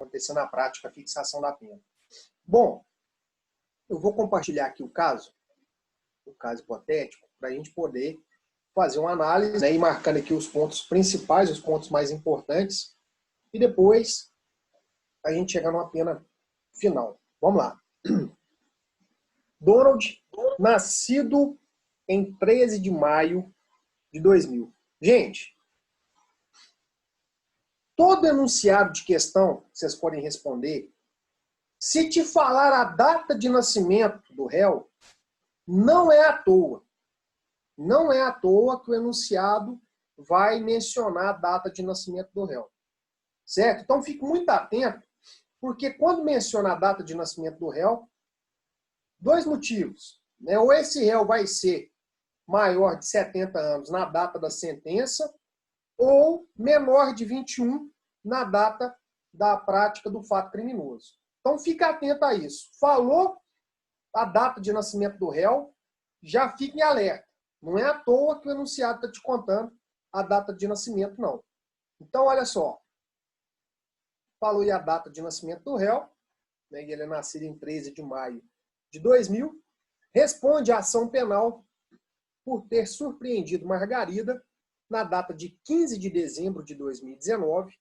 acontecer na prática a fixação da pena. Bom, eu vou compartilhar aqui o caso hipotético, para a gente poder fazer uma análise, né, e marcando aqui os pontos principais, os pontos mais importantes, e depois a gente chega numa pena final. Vamos lá. Donald, nascido em 13 de maio de 2000. Gente, todo enunciado de questão que vocês podem responder, se te falar a data de nascimento do réu, não é à toa. Não é à toa que o enunciado vai mencionar a data de nascimento do réu. Certo? Então fique muito atento, porque quando menciona a data de nascimento do réu, dois motivos, né? Ou esse réu vai ser maior de 70 anos na data da sentença, ou menor de 21 na data da prática do fato criminoso. Então fique atento a isso. Falou a data de nascimento do réu, já fique em alerta. Não é à toa que o enunciado está te contando a data de nascimento, não. Então, olha só. Falou aí a data de nascimento do réu, né, ele é nascido em 13 de maio de 2000, responde à ação penal por ter surpreendido Margarida na data de 15 de dezembro de 2019.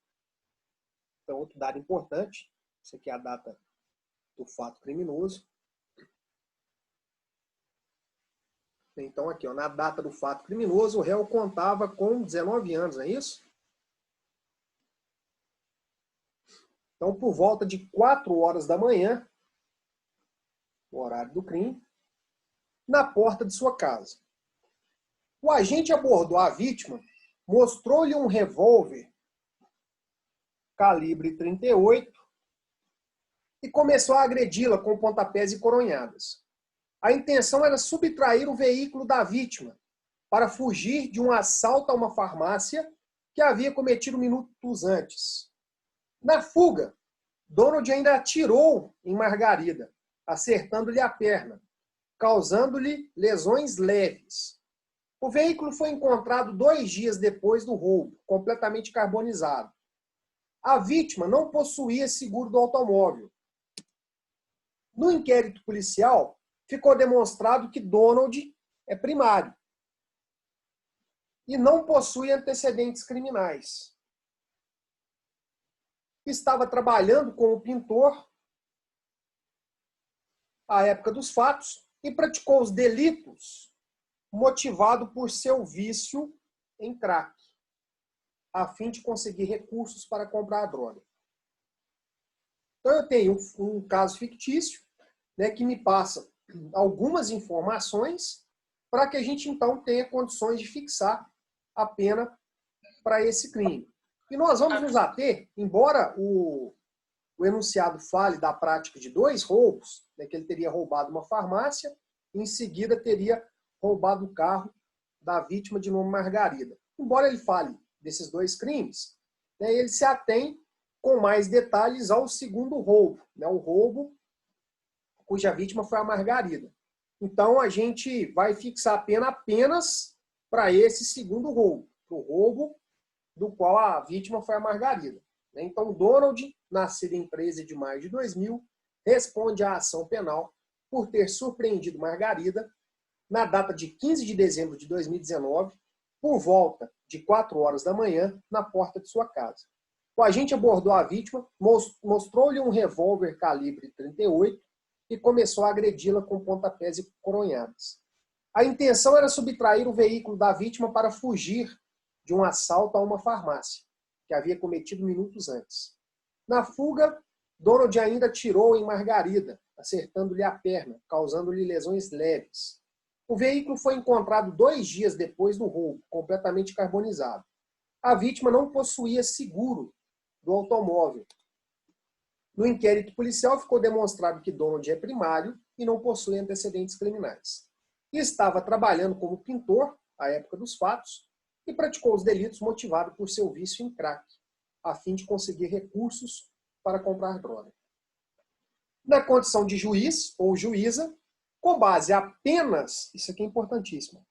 Então, outro dado importante, isso aqui é a data do fato criminoso. Então, aqui, ó, na data do fato criminoso, o réu contava com 19 anos, não é isso? Então, por volta de 4 horas da manhã, o horário do crime, na porta de sua casa. O agente abordou a vítima, mostrou-lhe um revólver calibre 38 e começou a agredi-la com pontapés e coronhadas. A intenção era subtrair o veículo da vítima para fugir de um assalto a uma farmácia que havia cometido minutos antes. Na fuga, Donald ainda atirou em Margarida, acertando-lhe a perna, causando-lhe lesões leves. O veículo foi encontrado 2 dias depois do roubo, completamente carbonizado. A vítima não possuía seguro do automóvel. No inquérito policial, ficou demonstrado que Donald é primário e não possui antecedentes criminais. Estava trabalhando como pintor à época dos fatos e praticou os delitos motivado por seu vício em crack, a fim de conseguir recursos para comprar a droga. Então eu tenho um caso fictício, né, que me passa algumas informações para que a gente então tenha condições de fixar a pena para esse crime. E nós vamos nos ater, embora o enunciado fale da prática de 2 roubos, né, que ele teria roubado uma farmácia, e em seguida teria roubado o carro da vítima de nome Margarida. Embora ele fale desses 2 crimes, né, ele se atém com mais detalhes ao segundo roubo, né, o roubo cuja vítima foi a Margarida. Então a gente vai fixar a pena apenas para esse segundo roubo, para o roubo do qual a vítima foi a Margarida. Então Donald, nascido em 13 de maio de 2000, responde à ação penal por ter surpreendido Margarida na data de 15 de dezembro de 2019, por volta de 4 horas da manhã, na porta de sua casa. O agente abordou a vítima, mostrou-lhe um revólver calibre 38 e começou a agredi-la com pontapés e coronhadas. A intenção era subtrair o veículo da vítima para fugir de um assalto a uma farmácia, que havia cometido minutos antes. Na fuga, Donald ainda atirou em Margarida, acertando-lhe a perna, causando-lhe lesões leves. O veículo foi encontrado 2 dias depois do roubo, completamente carbonizado. A vítima não possuía seguro do automóvel. No inquérito policial ficou demonstrado que Donald é primário e não possui antecedentes criminais. E estava trabalhando como pintor, à época dos fatos, e praticou os delitos motivado por seu vício em crack, a fim de conseguir recursos para comprar droga. Na condição de juiz ou juíza, com base apenas, isso aqui é importantíssimo,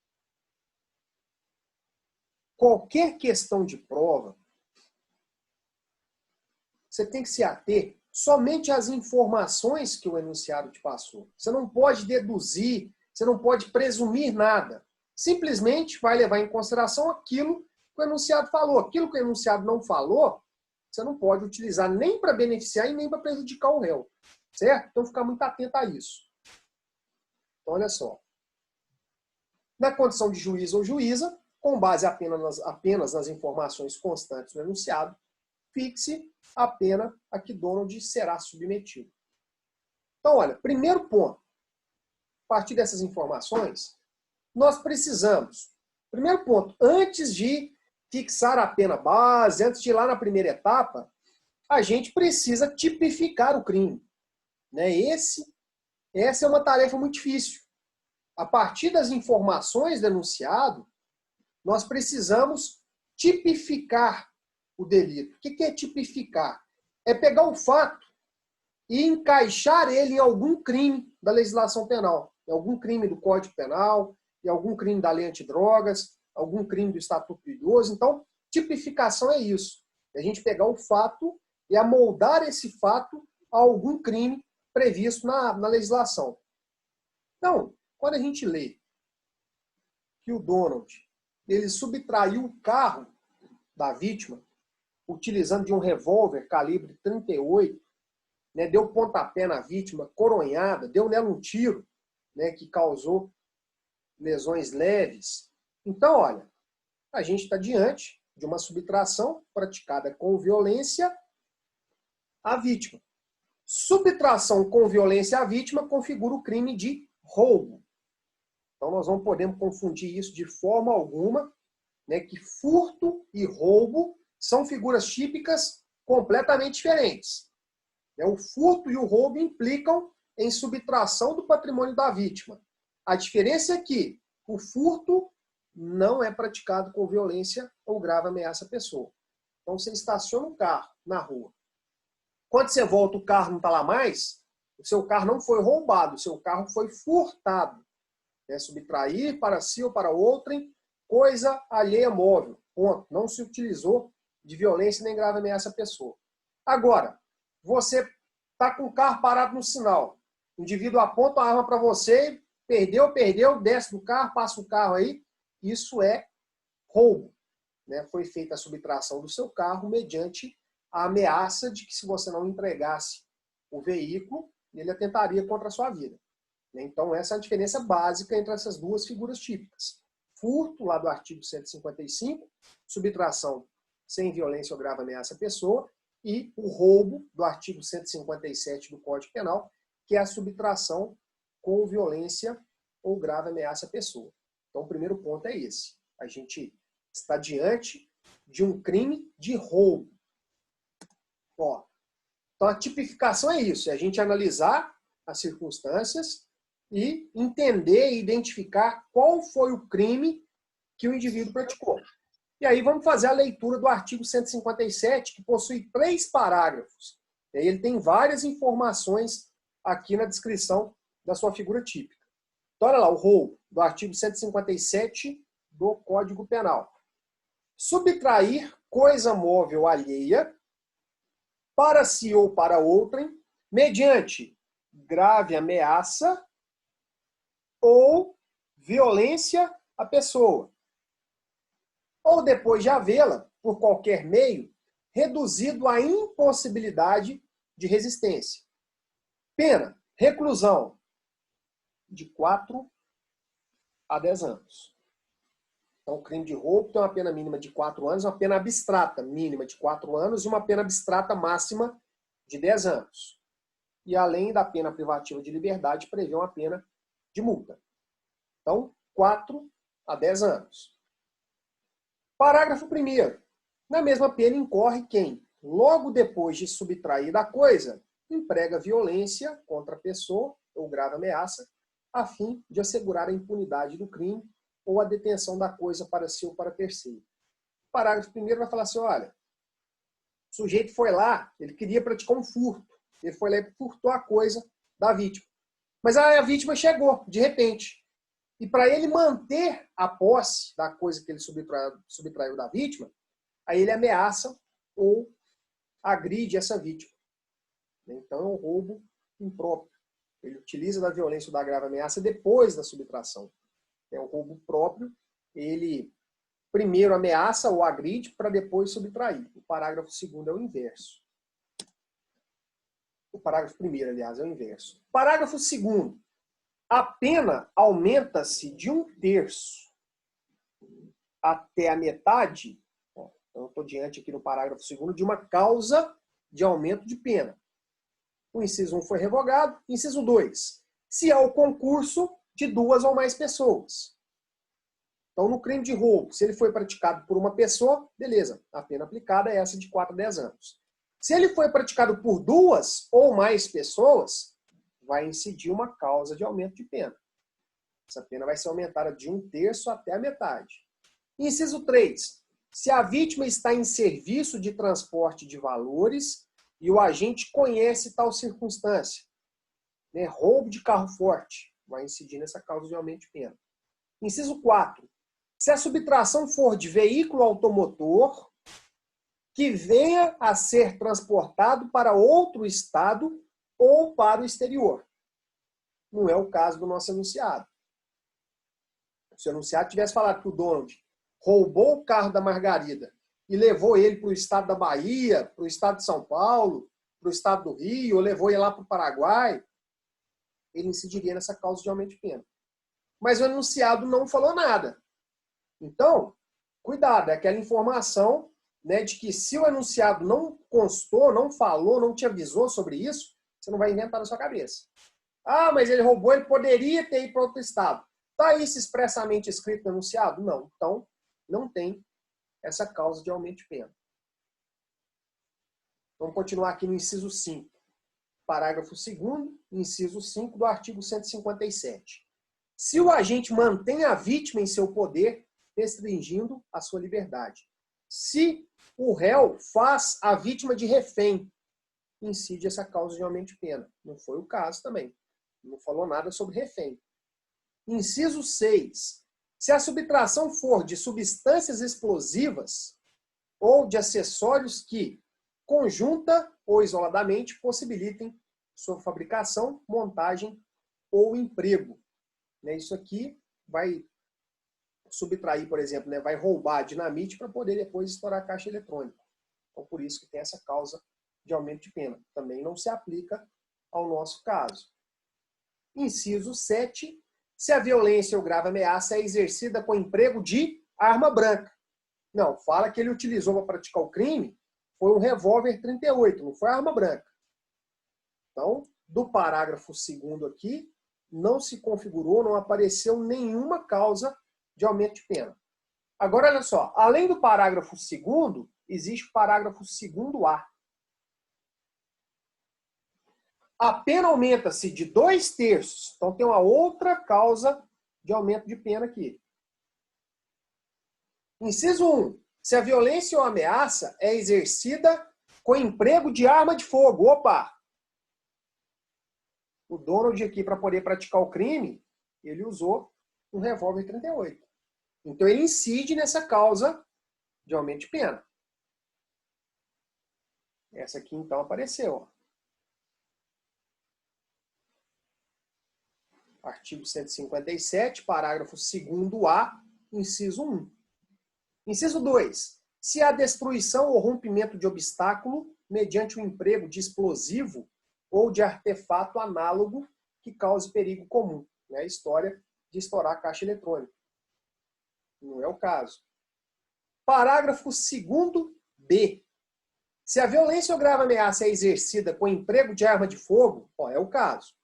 qualquer questão de prova você tem que se ater somente às informações que o enunciado te passou. Você não pode deduzir, você não pode presumir nada. Simplesmente vai levar em consideração aquilo que o enunciado falou. Aquilo que o enunciado não falou, você não pode utilizar nem para beneficiar e nem para prejudicar o réu. Certo? Então, ficar muito atento a isso. Então, olha só. Na condição de juiz ou juíza, com base apenas nas informações constantes do enunciado, fixe a pena a que Donald será submetido. Então, olha, primeiro ponto. A partir dessas informações, nós precisamos, primeiro ponto, antes de fixar a pena base, antes de ir lá na primeira etapa, a gente precisa tipificar o crime. Né? Essa é uma tarefa muito difícil. A partir das informações do enunciado, nós precisamos tipificar o delito. O que é tipificar? É pegar o fato e encaixar ele em algum crime da legislação penal. Em algum crime do Código Penal, em algum crime da lei antidrogas, algum crime do Estatuto do Idoso. Então, tipificação é isso. É a gente pegar o fato e amoldar esse fato a algum crime previsto na legislação. Então, quando a gente lê que o Donald ele subtraiu o carro da vítima, utilizando de um revólver calibre 38, né, deu pontapé na vítima, coronhada, deu nela um tiro, né, que causou lesões leves. Então, olha, a gente está diante de uma subtração praticada com violência à vítima. Subtração com violência à vítima configura o crime de roubo. Então, nós não podemos confundir isso de forma alguma, né, que furto e roubo são figuras típicas completamente diferentes. O furto e o roubo implicam em subtração do patrimônio da vítima. A diferença é que o furto não é praticado com violência ou grave ameaça à pessoa. Então, você estaciona um carro na rua. Quando você volta, o carro não está lá mais, o seu carro não foi roubado, o seu carro foi furtado. Subtrair para si ou para outrem coisa alheia móvel. Ponto. Não se utilizou de violência nem grave ameaça à pessoa. Agora, você está com o carro parado no sinal. O indivíduo aponta a arma para você, perdeu, desce do carro, passa o carro aí. Isso é roubo. Né? Foi feita a subtração do seu carro mediante a ameaça de que se você não entregasse o veículo, ele atentaria contra a sua vida. Então, essa é a diferença básica entre essas duas figuras típicas. Furto, lá do artigo 155, subtração sem violência ou grave ameaça à pessoa, e o roubo, do artigo 157 do Código Penal, que é a subtração com violência ou grave ameaça à pessoa. Então, o primeiro ponto é esse. A gente está diante de um crime de roubo. Ó, então, a tipificação é isso, é a gente analisar as circunstâncias e entender e identificar qual foi o crime que o indivíduo praticou. E aí vamos fazer a leitura do artigo 157, que possui 3 parágrafos. E aí ele tem várias informações aqui na descrição da sua figura típica. Então, olha lá, o roubo, do artigo 157 do Código Penal. Subtrair coisa móvel alheia para si ou para outrem, mediante grave ameaça ou violência à pessoa, ou depois de havê-la, por qualquer meio, reduzido à impossibilidade de resistência. Pena, reclusão de 4 a 10 anos. Então, o crime de roubo tem uma pena mínima de 4 anos, uma pena abstrata mínima de 4 anos e uma pena abstrata máxima de 10 anos. E além da pena privativa de liberdade, prevê uma pena de multa. Então, 4 a 10 anos. Parágrafo 1º. Na mesma pena incorre quem, logo depois de subtrair da coisa, emprega violência contra a pessoa ou grave ameaça, a fim de assegurar a impunidade do crime ou a detenção da coisa para si ou para terceiro. O parágrafo 1º vai falar assim, olha, o sujeito foi lá, ele queria praticar um furto, ele foi lá e furtou a coisa da vítima. Mas a vítima chegou, de repente. E para ele manter a posse da coisa que ele subtraiu da vítima, aí ele ameaça ou agride essa vítima. Então é um roubo impróprio. Ele utiliza da violência ou da grave ameaça depois da subtração. É um roubo próprio, ele primeiro ameaça ou agride para depois subtrair. O parágrafo 2º é o inverso. O parágrafo 1º, aliás, é o inverso. Parágrafo 2º. A pena aumenta-se de 1/3 até a metade. Então, eu estou diante aqui no parágrafo 2º de uma causa de aumento de pena. O inciso 1 foi revogado. Inciso 2. Se há o concurso de 2 ou mais pessoas. Então, no crime de roubo, se ele foi praticado por uma pessoa, beleza, a pena aplicada é essa de 4 a 10 anos. Se ele foi praticado por 2 ou mais pessoas, vai incidir uma causa de aumento de pena. Essa pena vai ser aumentada de 1/3 até a metade. Inciso 3. Se a vítima está em serviço de transporte de valores e o agente conhece tal circunstância, né? Roubo de carro forte, vai incidir nessa causa de aumento de pena. Inciso 4. Se a subtração for de veículo automotor que venha a ser transportado para outro estado ou para o exterior. Não é o caso do nosso enunciado. Se o enunciado tivesse falado que o Donald roubou o carro da Margarida e levou ele para o estado da Bahia, para o estado de São Paulo, para o estado do Rio, ou levou ele lá para o Paraguai, ele incidiria nessa causa de aumento de pena. Mas o enunciado não falou nada. Então, cuidado, é aquela informação, né, de que se o enunciado não constou, não falou, não te avisou sobre isso, você não vai inventar na sua cabeça. Ah, mas ele roubou, ele poderia ter ido para outro estado. Está isso expressamente escrito no enunciado? Não. Então, não tem essa causa de aumento de pena. Vamos continuar aqui no inciso 5. Parágrafo 2º, inciso 5 do artigo 157. Se o agente mantém a vítima em seu poder, restringindo a sua liberdade. Se o réu faz a vítima de refém, incide essa causa de aumento de pena. Não foi o caso também. Não falou nada sobre refém. Inciso 6. Se a subtração for de substâncias explosivas ou de acessórios que, conjunta ou isoladamente, possibilitem sua fabricação, montagem ou emprego. Isso aqui vai subtrair, por exemplo, vai roubar dinamite para poder depois estourar a caixa eletrônica. Então, por isso que tem essa causa de aumento de pena. Também não se aplica ao nosso caso. Inciso 7. Se a violência ou grave ameaça é exercida com emprego de arma branca. Não, fala que ele utilizou para praticar o crime, foi um revólver 38, não foi arma branca. Então, do parágrafo 2º aqui, não se configurou, não apareceu nenhuma causa de aumento de pena. Agora, olha só, além do parágrafo 2º, existe o parágrafo 2º-A. A pena aumenta-se de 2/3. Então, tem uma outra causa de aumento de pena aqui. Inciso 1. Se a violência ou ameaça é exercida com emprego de arma de fogo. Opa! O Donald aqui, para poder praticar o crime, ele usou um revólver 38. Então, ele incide nessa causa de aumento de pena. Essa aqui, então, apareceu. Artigo 157, parágrafo 2º-A, inciso 1. Inciso 2. Se há destruição ou rompimento de obstáculo mediante o emprego de explosivo ou de artefato análogo que cause perigo comum. A história de estourar a caixa eletrônica. Não é o caso. Parágrafo 2º-B. Se a violência ou grave ameaça é exercida com emprego de arma de fogo, é o caso.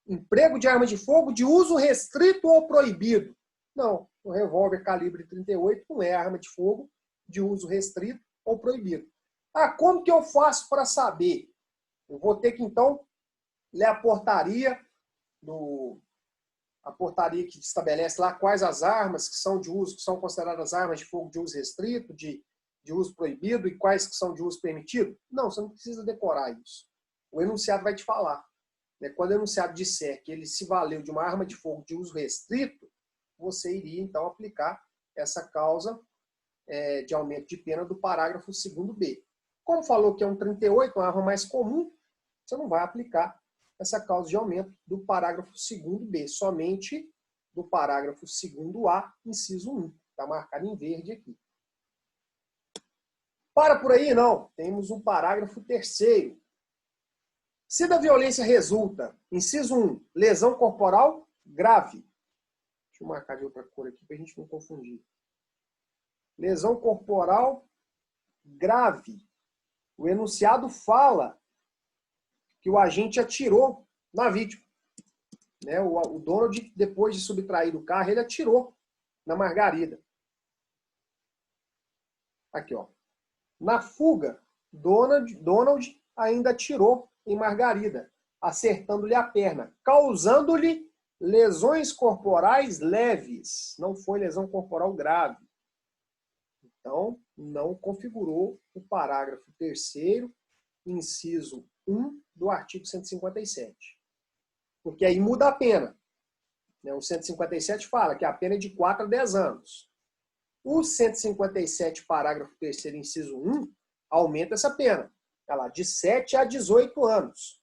Emprego de arma de fogo de uso restrito ou proibido. Não, o revólver calibre 38 não é arma de fogo de uso restrito ou proibido. Como que eu faço para saber? Eu vou ter que, então, ler a portaria que estabelece lá quais as armas que são de uso, que são consideradas armas de fogo de uso restrito, de uso proibido, e quais que são de uso permitido. Não, você não precisa decorar isso. O enunciado vai te falar. Quando o enunciado disser que ele se valeu de uma arma de fogo de uso restrito, você iria, então, aplicar essa causa de aumento de pena do parágrafo 2º-B. Como falou que é um 38, uma arma mais comum, você não vai aplicar essa causa de aumento do parágrafo 2º B, somente do parágrafo 2º A, inciso 1. Está marcado em verde aqui. Para por aí, não. Temos um parágrafo 3º. Se da violência resulta, inciso 1, lesão corporal grave. Deixa eu marcar de outra cor aqui para a gente não confundir. Lesão corporal grave. O enunciado fala que o agente atirou na vítima. Né? O Donald, depois de subtrair do carro, ele atirou na Margarida. Aqui, ó. Na fuga, Donald ainda atirou em Margarida, acertando-lhe a perna, causando-lhe lesões corporais leves. Não foi lesão corporal grave. Então, não configurou o parágrafo 3º, inciso 1 do artigo 157. Porque aí muda a pena. O 157 fala que a pena é de 4 a 10 anos. O 157, parágrafo 3º, inciso 1, aumenta essa pena. Olha lá, de 7 a 18 anos.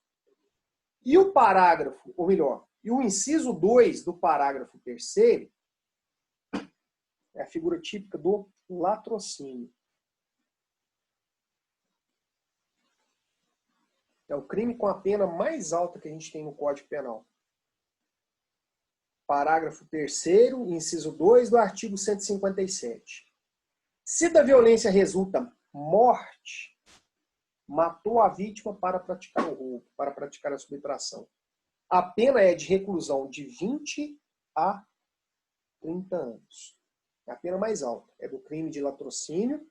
E o parágrafo, ou melhor, e o inciso 2 do parágrafo 3º é a figura típica do latrocínio. É o crime com a pena mais alta que a gente tem no Código Penal. Parágrafo 3º, inciso 2 do artigo 157. Se da violência resulta morte, matou a vítima para praticar o roubo, para praticar a subtração. A pena é de reclusão de 20 a 30 anos. É a pena mais alta. É do crime de latrocínio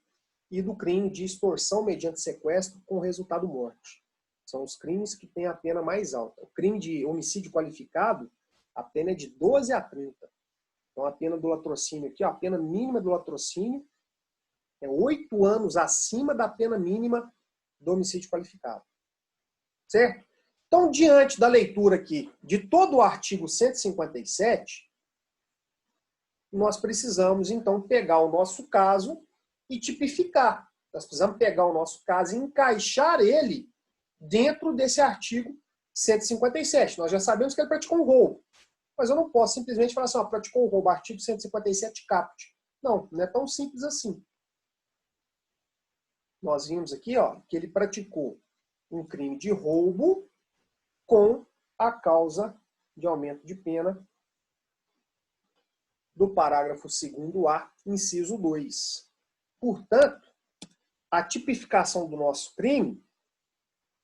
e do crime de extorsão mediante sequestro com resultado morte. São os crimes que têm a pena mais alta. O crime de homicídio qualificado, a pena é de 12 a 30. Então a pena do latrocínio aqui, ó, a pena mínima do latrocínio é 8 anos acima da pena mínima do homicídio qualificado. Certo? Então, diante da leitura aqui de todo o artigo 157, nós precisamos, então, pegar o nosso caso e tipificar. Nós precisamos pegar o nosso caso e encaixar ele dentro desse artigo 157. Nós já sabemos que ele praticou um roubo. Mas eu não posso simplesmente falar assim, ó, praticou um roubo, artigo 157 caput. Não, não é tão simples assim. Nós vimos aqui, ó, que ele praticou um crime de roubo com a causa de aumento de pena do parágrafo 2º A, inciso 2. Portanto, a tipificação do nosso crime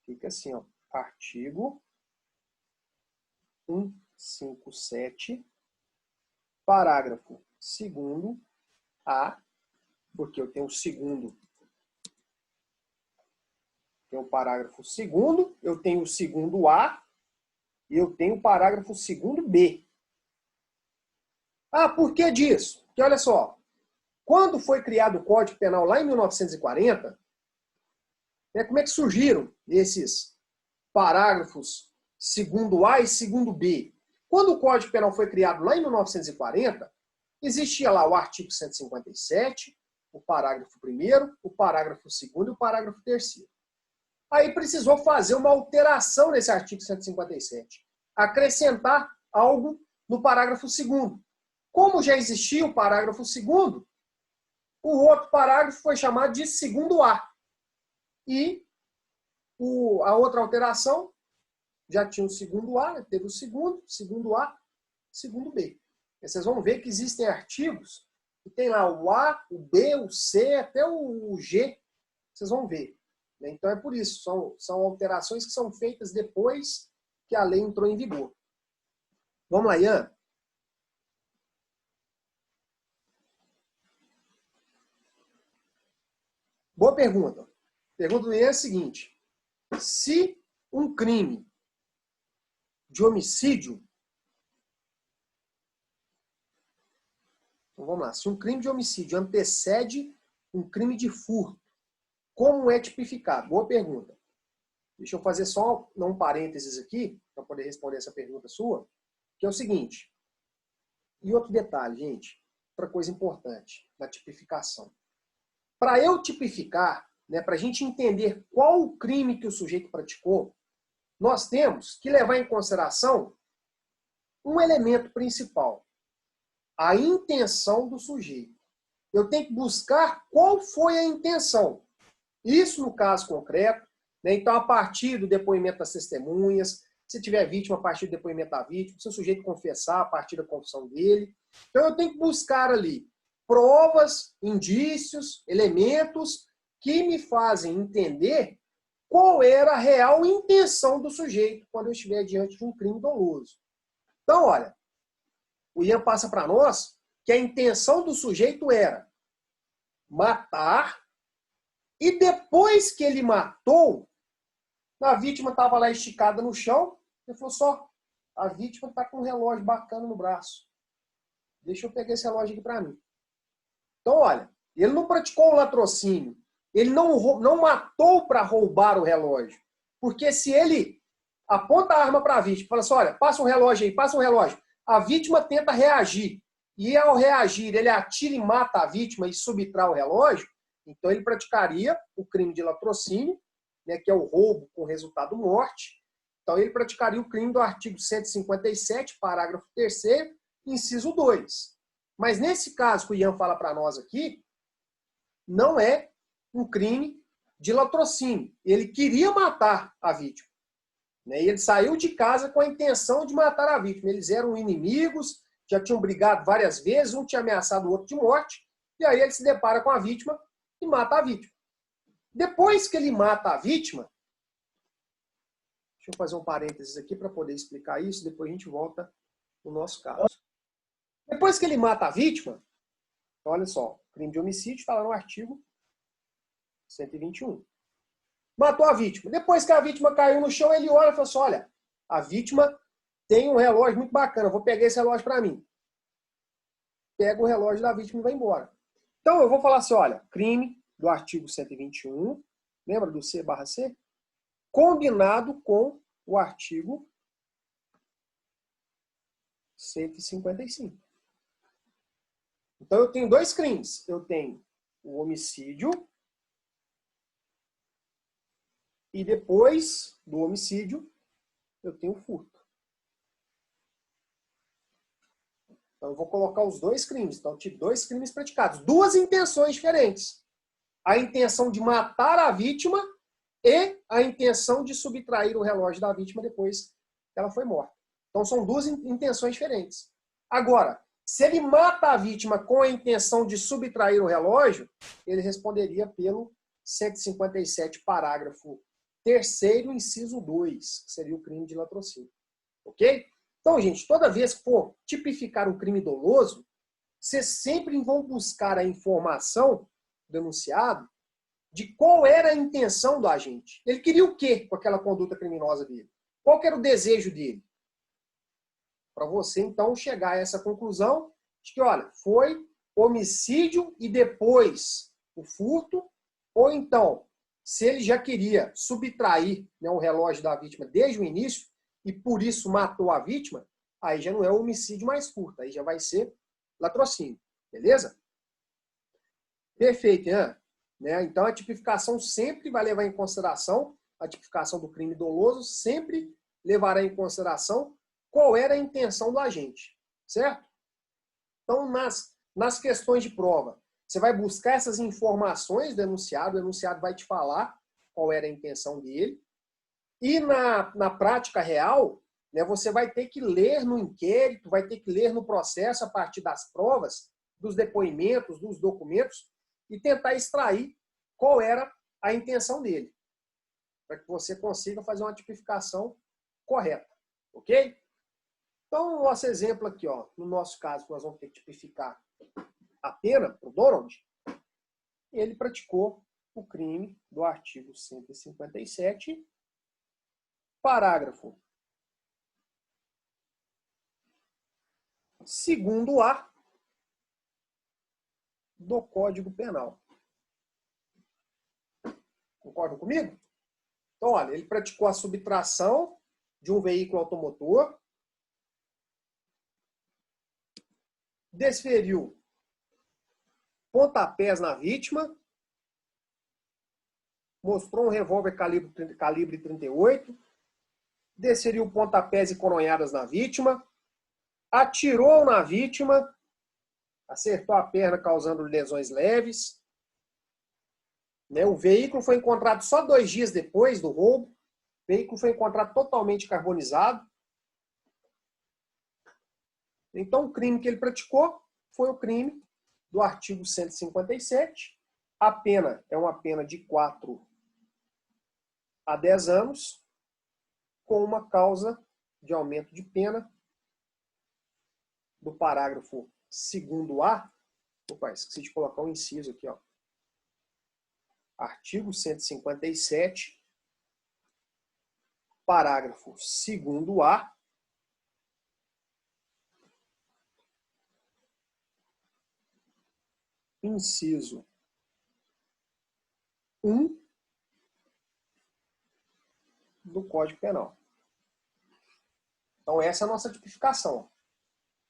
fica assim, ó, artigo 157, parágrafo 2º A, porque eu tenho o segundo, tem o parágrafo 2º, eu tenho o 2º A e eu tenho o parágrafo 2º B. Ah, por que disso? Porque olha só, quando foi criado o Código Penal lá em 1940, como é que surgiram esses parágrafos 2º A e 2º B? Quando o Código Penal foi criado lá em 1940, existia lá o artigo 157, o parágrafo 1º, o parágrafo 2º e o parágrafo 3º. Aí precisou fazer uma alteração nesse artigo 157, acrescentar algo no parágrafo 2º. Como já existia o parágrafo 2º, o outro parágrafo foi chamado de 2º A. E a outra alteração já tinha o 2º A, teve o 2º A, 2º B. E vocês vão ver que existem artigos que tem lá o A, o B, o C, até o G. Vocês vão ver. Então é por isso, são alterações que são feitas depois que a lei entrou em vigor. Vamos lá, Ian? Boa pergunta. A pergunta do Ian é a seguinte. Se um crime de homicídio... Então vamos lá. Se um crime de homicídio antecede um crime de furto, como é tipificado? Boa pergunta. Deixa eu fazer só um parênteses aqui, para poder responder essa pergunta sua, que é o seguinte. E outro detalhe, gente. Outra coisa importante na tipificação. Para eu tipificar, né, para a gente entender qual o crime que o sujeito praticou, nós temos que levar em consideração um elemento principal, a intenção do sujeito. Eu tenho que buscar qual foi a intenção. Isso no caso concreto, né? Então, a partir do depoimento das testemunhas, se tiver vítima, a partir do depoimento da vítima, se o sujeito confessar, a partir da confissão dele. Então, eu tenho que buscar ali provas, indícios, elementos que me fazem entender qual era a real intenção do sujeito quando eu estiver diante de um crime doloso. Então, olha, o Ian passa para nós que a intenção do sujeito era matar, e depois que ele matou, a vítima estava lá esticada no chão, ele falou só, a vítima está com um relógio bacana no braço. Deixa eu pegar esse relógio aqui para mim. Então, olha, ele não praticou o latrocínio, ele não matou para roubar o relógio. Porque se ele aponta a arma para a vítima, fala assim, olha, passa um relógio aí, passa um relógio. A vítima tenta reagir. E ao reagir, ele atira e mata a vítima e subtrai o relógio, então ele praticaria o crime de latrocínio, né, que é o roubo com resultado morte. Então ele praticaria o crime do artigo 157, parágrafo 3º, inciso 2. Mas nesse caso que o Ian fala para nós aqui, não é um crime de latrocínio. Ele queria matar a vítima. Né, e ele saiu de casa com a intenção de matar a vítima. Eles eram inimigos, já tinham brigado várias vezes, um tinha ameaçado o outro de morte, e aí ele se depara com a vítima e mata a vítima. Depois que ele mata a vítima, deixa eu fazer um parênteses aqui para poder explicar isso, depois a gente volta no nosso caso. Depois que ele mata a vítima, olha só, crime de homicídio está lá no artigo 121. Matou a vítima. Depois que a vítima caiu no chão, ele olha e fala assim, olha, a vítima tem um relógio muito bacana, eu vou pegar esse relógio para mim. Pega o relógio da vítima e vai embora. Então, eu vou falar assim, olha, crime do artigo 121, lembra do C/C? Combinado com o artigo 155. Então, eu tenho dois crimes. Eu tenho o homicídio e depois do homicídio, eu tenho o furto. Então, eu vou colocar os dois crimes. Então, eu tive dois crimes praticados. Duas intenções diferentes. A intenção de matar a vítima e a intenção de subtrair o relógio da vítima depois que ela foi morta. Então, são duas intenções diferentes. Agora, se ele mata a vítima com a intenção de subtrair o relógio, ele responderia pelo 157, parágrafo 3º, inciso 2, que seria o crime de latrocínio. Ok? Então, gente, toda vez que for tipificar um crime doloso, vocês sempre vão buscar a informação do denunciado de qual era a intenção do agente. Ele queria o quê com aquela conduta criminosa dele? Qual que era o desejo dele? Para você, então, chegar a essa conclusão de que, olha, foi homicídio e depois o furto, ou então, se ele já queria subtrair, né, o relógio da vítima desde o início, e por isso matou a vítima, aí já não é homicídio mais furto, aí já vai ser latrocínio. Beleza? Perfeito, Ian. Né? Então, a tipificação sempre vai levar em consideração, a tipificação do crime doloso sempre levará em consideração qual era a intenção do agente. Certo? Então, nas questões de prova, você vai buscar essas informações do denunciado, o denunciado vai te falar qual era a intenção dele. E na prática real, né, você vai ter que ler no inquérito, vai ter que ler no processo a partir das provas, dos depoimentos, dos documentos, e tentar extrair qual era a intenção dele, para que você consiga fazer uma tipificação correta. Ok? Então, o nosso exemplo aqui, ó, no nosso caso, nós vamos ter que tipificar a pena para o Donald, ele praticou o crime do artigo 157, parágrafo 2º-A do Código Penal. Concordam comigo? Então, olha, ele praticou a subtração de um veículo automotor, desferiu pontapés na vítima, mostrou um revólver calibre 38, desferiu pontapés e coronhadas na vítima, atirou na vítima, acertou a perna causando lesões leves. O veículo foi encontrado só 2 dias depois do roubo. O veículo foi encontrado totalmente carbonizado. Então, o crime que ele praticou foi o crime do artigo 157. A pena é uma pena de 4 a 10 anos, com uma causa de aumento de pena do parágrafo 2º-A. Opa, esqueci de colocar um inciso aqui, ó. Artigo 157, parágrafo 2º-A. Inciso 1 do Código Penal. Então, essa é a nossa tipificação.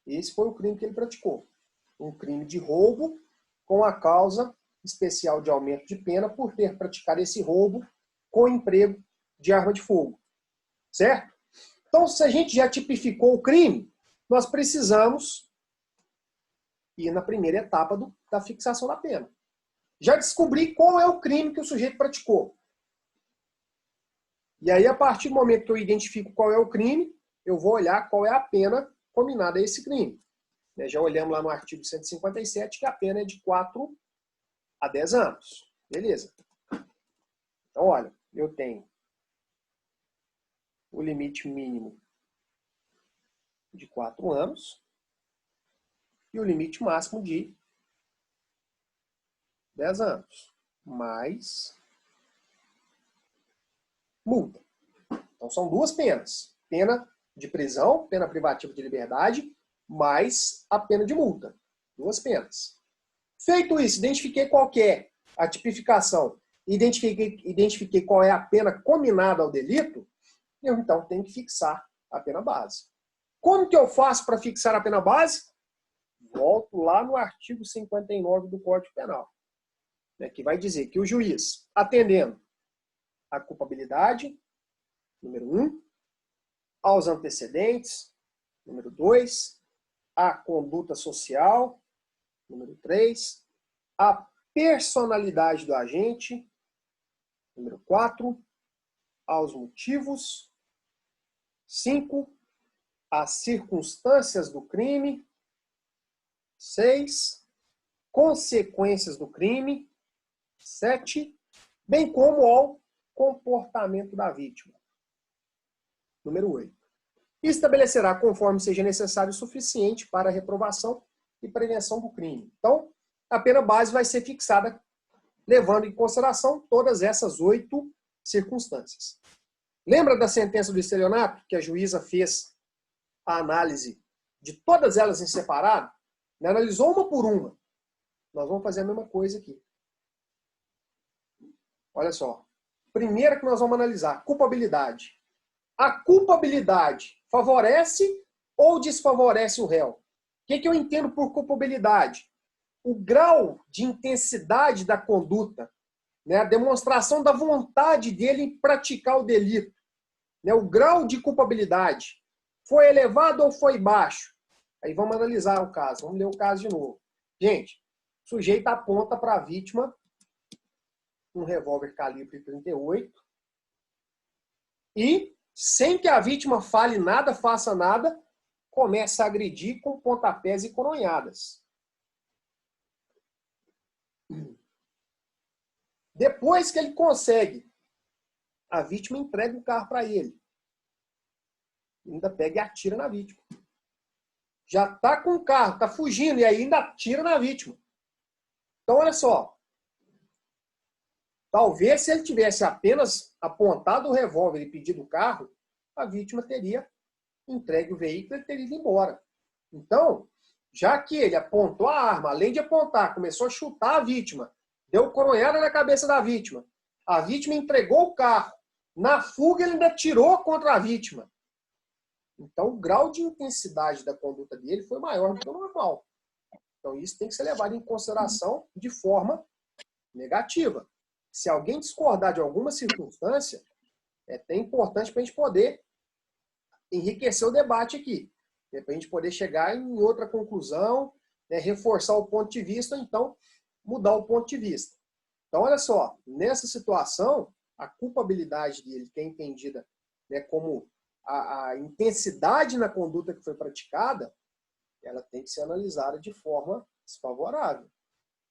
Esse foi o crime que ele praticou. Um crime de roubo com a causa especial de aumento de pena por ter praticado esse roubo com emprego de arma de fogo. Certo? Então, se a gente já tipificou o crime, nós precisamos ir na primeira etapa da fixação da pena. Já descobri qual é o crime que o sujeito praticou. E aí, a partir do momento que eu identifico qual é o crime, eu vou olhar qual é a pena combinada a esse crime. Já olhamos lá no artigo 157 que a pena é de 4 a 10 anos. Beleza. Então, olha, eu tenho o limite mínimo de 4 anos e o limite máximo de 10 anos, mais multa. Então, são 2 penas. Pena de prisão, pena privativa de liberdade, mais a pena de multa. 2 penas. Feito isso, identifiquei qual que é a tipificação, identifiquei qual é a pena combinada ao delito, eu então tenho que fixar a pena base. Como que eu faço para fixar a pena base? Volto lá no artigo 59 do Código Penal, que vai dizer que o juiz, atendendo à culpabilidade, número 1, aos antecedentes, número 2, à conduta social, número 3, a personalidade do agente, número 4, aos motivos, 5, as circunstâncias do crime, 6, consequências do crime, 7, bem como ao comportamento da vítima. Número 8. Estabelecerá conforme seja necessário o suficiente para a reprovação e prevenção do crime. Então, a pena base vai ser fixada levando em consideração todas essas 8 circunstâncias. Lembra da sentença do estelionato, que a juíza fez a análise de todas elas em separado? Analisou uma por uma. Nós vamos fazer a mesma coisa aqui. Olha só. Primeira que nós vamos analisar, culpabilidade. A culpabilidade favorece ou desfavorece o réu? O que eu entendo por culpabilidade? O grau de intensidade da conduta, a demonstração da vontade dele em praticar o delito. O grau de culpabilidade. Foi elevado ou foi baixo? Aí vamos analisar o caso. Vamos ler o caso de novo. Gente, o sujeito aponta para a vítima um revólver calibre 38 e, sem que a vítima fale nada, faça nada, começa a agredir com pontapés e coronhadas. Depois que ele consegue, a vítima entrega o carro para ele. Ainda pega e atira na vítima. Já está com o carro, está fugindo e ainda atira na vítima. Então, olha só. Talvez se ele tivesse apenas apontado o revólver e pedido o carro, a vítima teria entregue o veículo e teria ido embora. Então, já que ele apontou a arma, além de apontar, começou a chutar a vítima, deu coronhada na cabeça da vítima, a vítima entregou o carro, na fuga ele ainda atirou contra a vítima. Então, o grau de intensidade da conduta dele foi maior do que o normal. Então, isso tem que ser levado em consideração de forma negativa. Se alguém discordar de alguma circunstância, é até importante para a gente poder enriquecer o debate aqui, né? Para a gente poder chegar em outra conclusão, né? Reforçar o ponto de vista, ou então mudar o ponto de vista. Então, olha só, nessa situação, a culpabilidade dele, que é entendida, né, como a intensidade na conduta que foi praticada, ela tem que ser analisada de forma desfavorável,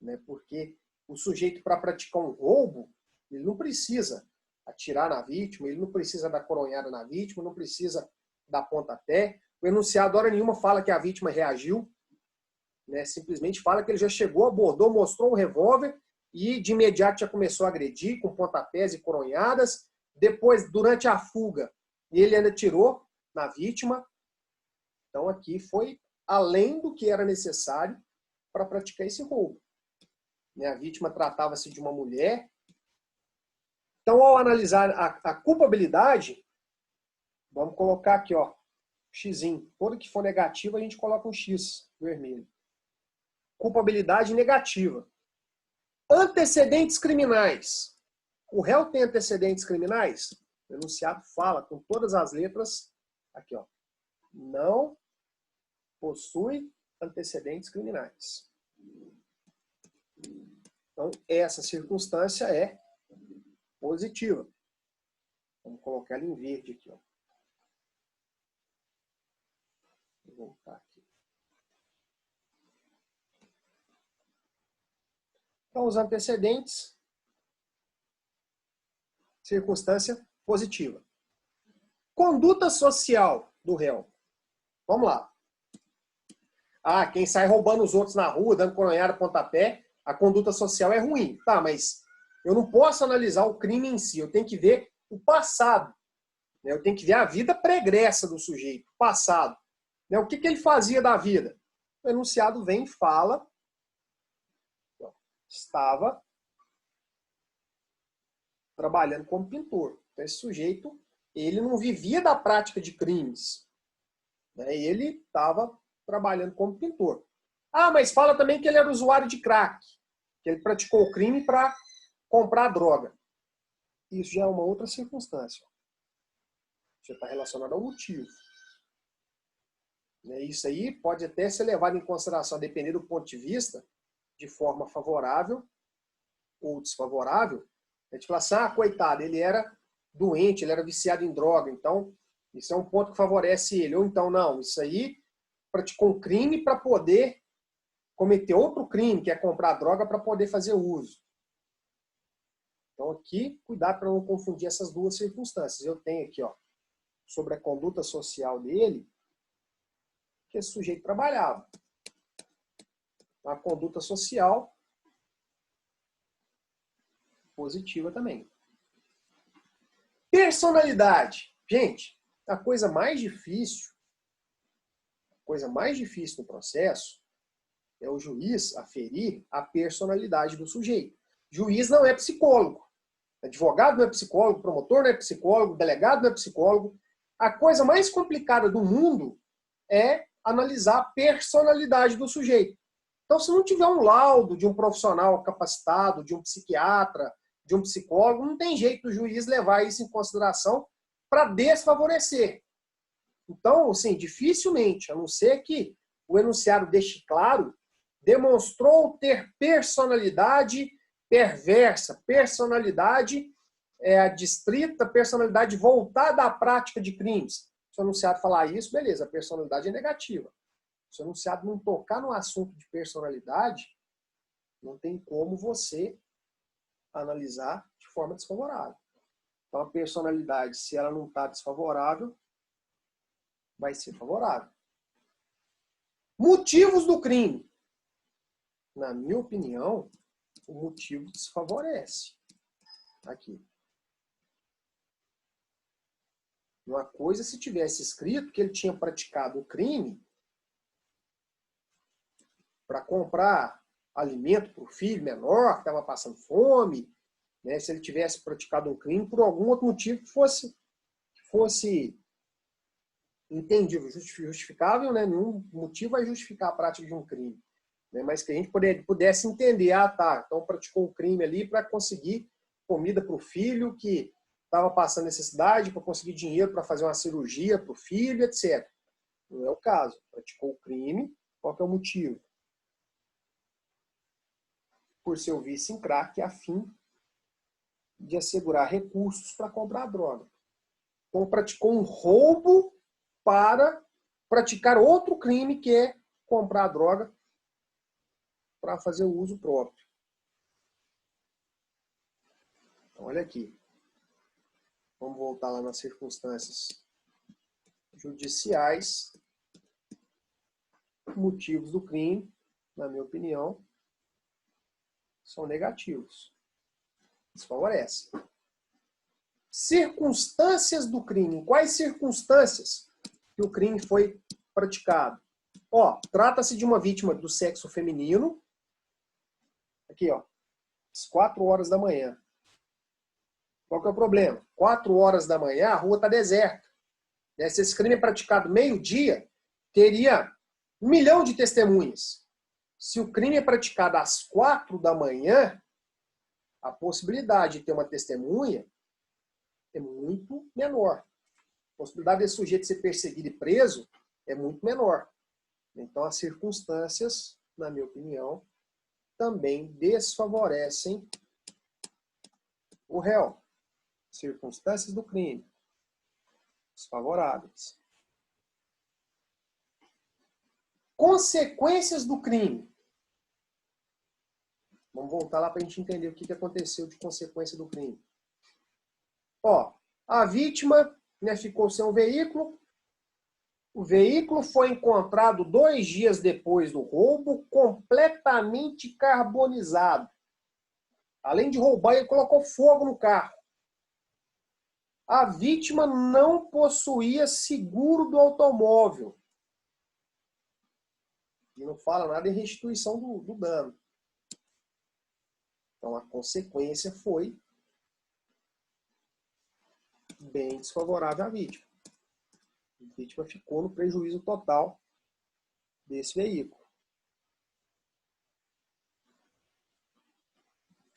né? Porque o sujeito, para praticar um roubo, ele não precisa atirar na vítima, ele não precisa dar coronhada na vítima, não precisa dar pontapé. O enunciado, hora nenhuma, fala que a vítima reagiu, né? Simplesmente fala que ele já chegou, abordou, mostrou o revólver e de imediato já começou a agredir com pontapés e coronhadas. Depois, durante a fuga, ele ainda atirou na vítima. Então aqui foi além do que era necessário para praticar esse roubo. A vítima tratava-se de uma mulher. Então, ao analisar a culpabilidade, vamos colocar aqui, ó, xizinho. Todo que for negativo, a gente coloca um X vermelho. Culpabilidade negativa. Antecedentes criminais. O réu tem antecedentes criminais? O enunciado fala com todas as letras, aqui, ó, não possui antecedentes criminais. Então, essa circunstância é positiva. Vamos colocar ela em verde aqui, ó. Vou voltar aqui. Então, os antecedentes, circunstância positiva. Conduta social do réu. Vamos lá. Ah, quem sai roubando os outros na rua, dando coronhada, pontapé, a conduta social é ruim. Tá, mas eu não posso analisar o crime em si, eu tenho que ver o passado. Né? Eu tenho que ver a vida pregressa do sujeito, o passado. Né? O que ele fazia da vida? O enunciado vem e fala, estava trabalhando como pintor. Então, esse sujeito, ele não vivia da prática de crimes. Né? Ele estava trabalhando como pintor. Ah, mas fala também que ele era usuário de crack, que ele praticou o crime para comprar droga. Isso já é uma outra circunstância. Já está relacionado ao motivo. Isso aí pode até ser levado em consideração, dependendo do ponto de vista, de forma favorável ou desfavorável. A gente fala assim, ah, coitado, ele era doente, ele era viciado em droga, então isso é um ponto que favorece ele. Ou então, não, isso aí praticou um crime para poder cometer outro crime, que é comprar droga para poder fazer uso. Então aqui, cuidado para não confundir essas duas circunstâncias. Eu tenho aqui, ó, sobre a conduta social dele, que esse sujeito trabalhava. A conduta social positiva também. Personalidade. Gente, a coisa mais difícil no processo é o juiz aferir a personalidade do sujeito. Juiz não é psicólogo. Advogado não é psicólogo, promotor não é psicólogo, delegado não é psicólogo. A coisa mais complicada do mundo é analisar a personalidade do sujeito. Então, se não tiver um laudo de um profissional capacitado, de um psiquiatra, de um psicólogo, não tem jeito do juiz levar isso em consideração para desfavorecer. Então, assim, dificilmente, a não ser que o enunciado deixe claro, demonstrou ter personalidade perversa, personalidade adstrita, personalidade voltada à prática de crimes. Se o enunciado falar isso, beleza, a personalidade é negativa. Se o enunciado não tocar no assunto de personalidade, não tem como você analisar de forma desfavorável. Então, a personalidade, se ela não está desfavorável, vai ser favorável. Motivos do crime. Na minha opinião, o motivo desfavorece. Aqui. Uma coisa se tivesse escrito que ele tinha praticado o crime para comprar alimento para o filho menor que estava passando fome, né? Se ele tivesse praticado um crime por algum outro motivo que fosse entendível, justificável, né? Nenhum motivo vai justificar a prática de um crime. Né? Mas que a gente pudesse entender, ah, tá, então praticou um crime ali para conseguir comida para o filho que estava passando necessidade para conseguir dinheiro para fazer uma cirurgia para o filho, etc. Não é o caso. Praticou o crime. Qual que é o motivo? Por seu vício em crack, a fim de assegurar recursos para comprar droga. Então, praticou um roubo para praticar outro crime, que é comprar droga para fazer o uso próprio. Então, olha aqui. Vamos voltar lá nas circunstâncias judiciais. Motivos do crime, na minha opinião, são negativos. Desfavorece. Circunstâncias do crime. Quais circunstâncias que o crime foi praticado? Ó, trata-se de uma vítima do sexo feminino. Aqui, ó, às 4 horas da manhã. Qual que é o problema? 4 horas da manhã, a rua está deserta. Se esse crime é praticado meio-dia, teria 1 milhão de testemunhas. Se o crime é praticado às 4 da manhã, a possibilidade de ter uma testemunha é muito menor. A possibilidade desse sujeito ser perseguido e preso é muito menor. Então, as circunstâncias, na minha opinião, também desfavorecem o réu. Circunstâncias do crime desfavoráveis. Consequências do crime. Vamos voltar lá para a gente entender o que aconteceu de consequência do crime. Ó, a vítima, né, ficou sem um veículo. O veículo foi encontrado 2 dias depois do roubo, completamente carbonizado. Além de roubar, ele colocou fogo no carro. A vítima não possuía seguro do automóvel. E não fala nada em restituição do dano. Então, a consequência foi bem desfavorável à vítima. A vítima ficou no prejuízo total desse veículo.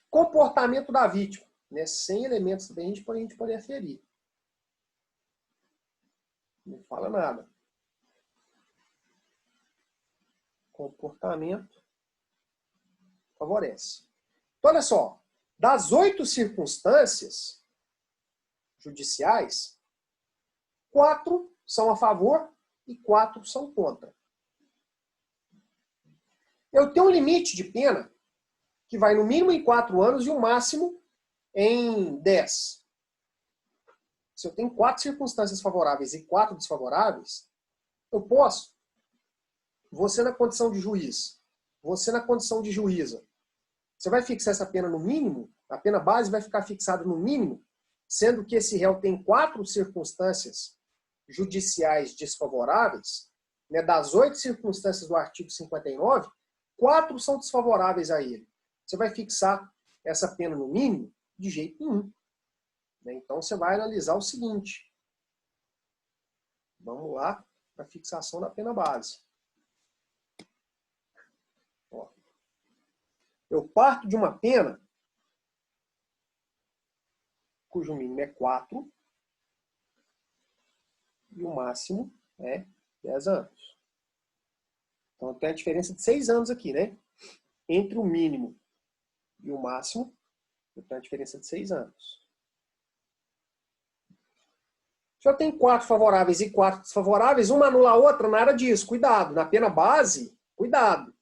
Comportamento da vítima. Né? Sem elementos também a gente pode aferir. Não fala nada. Comportamento favorece. Então, olha só. Das 8 circunstâncias judiciais, 4 são a favor e 4 são contra. Eu tenho um limite de pena que vai no mínimo em 4 anos e o máximo em 10. Se eu tenho 4 circunstâncias favoráveis e 4 desfavoráveis, eu posso, você na condição de juiz, você na condição de juíza, você vai fixar essa pena no mínimo, a pena base vai ficar fixada no mínimo, sendo que esse réu tem 4 circunstâncias judiciais desfavoráveis, né, das 8 circunstâncias do artigo 59, 4 são desfavoráveis a ele. Você vai fixar essa pena no mínimo? De jeito nenhum. Então, você vai analisar o seguinte. Vamos lá para a fixação da pena base. Ó. Eu parto de uma pena cujo mínimo é 4 e o máximo é 10 anos. Então, tem a diferença de 6 anos aqui, né? Entre o mínimo e o máximo, eu tenho a diferença de 6 anos. Se eu tenho 4 favoráveis e 4 desfavoráveis, uma anula a outra, nada disso. Cuidado. Na pena base, cuidado.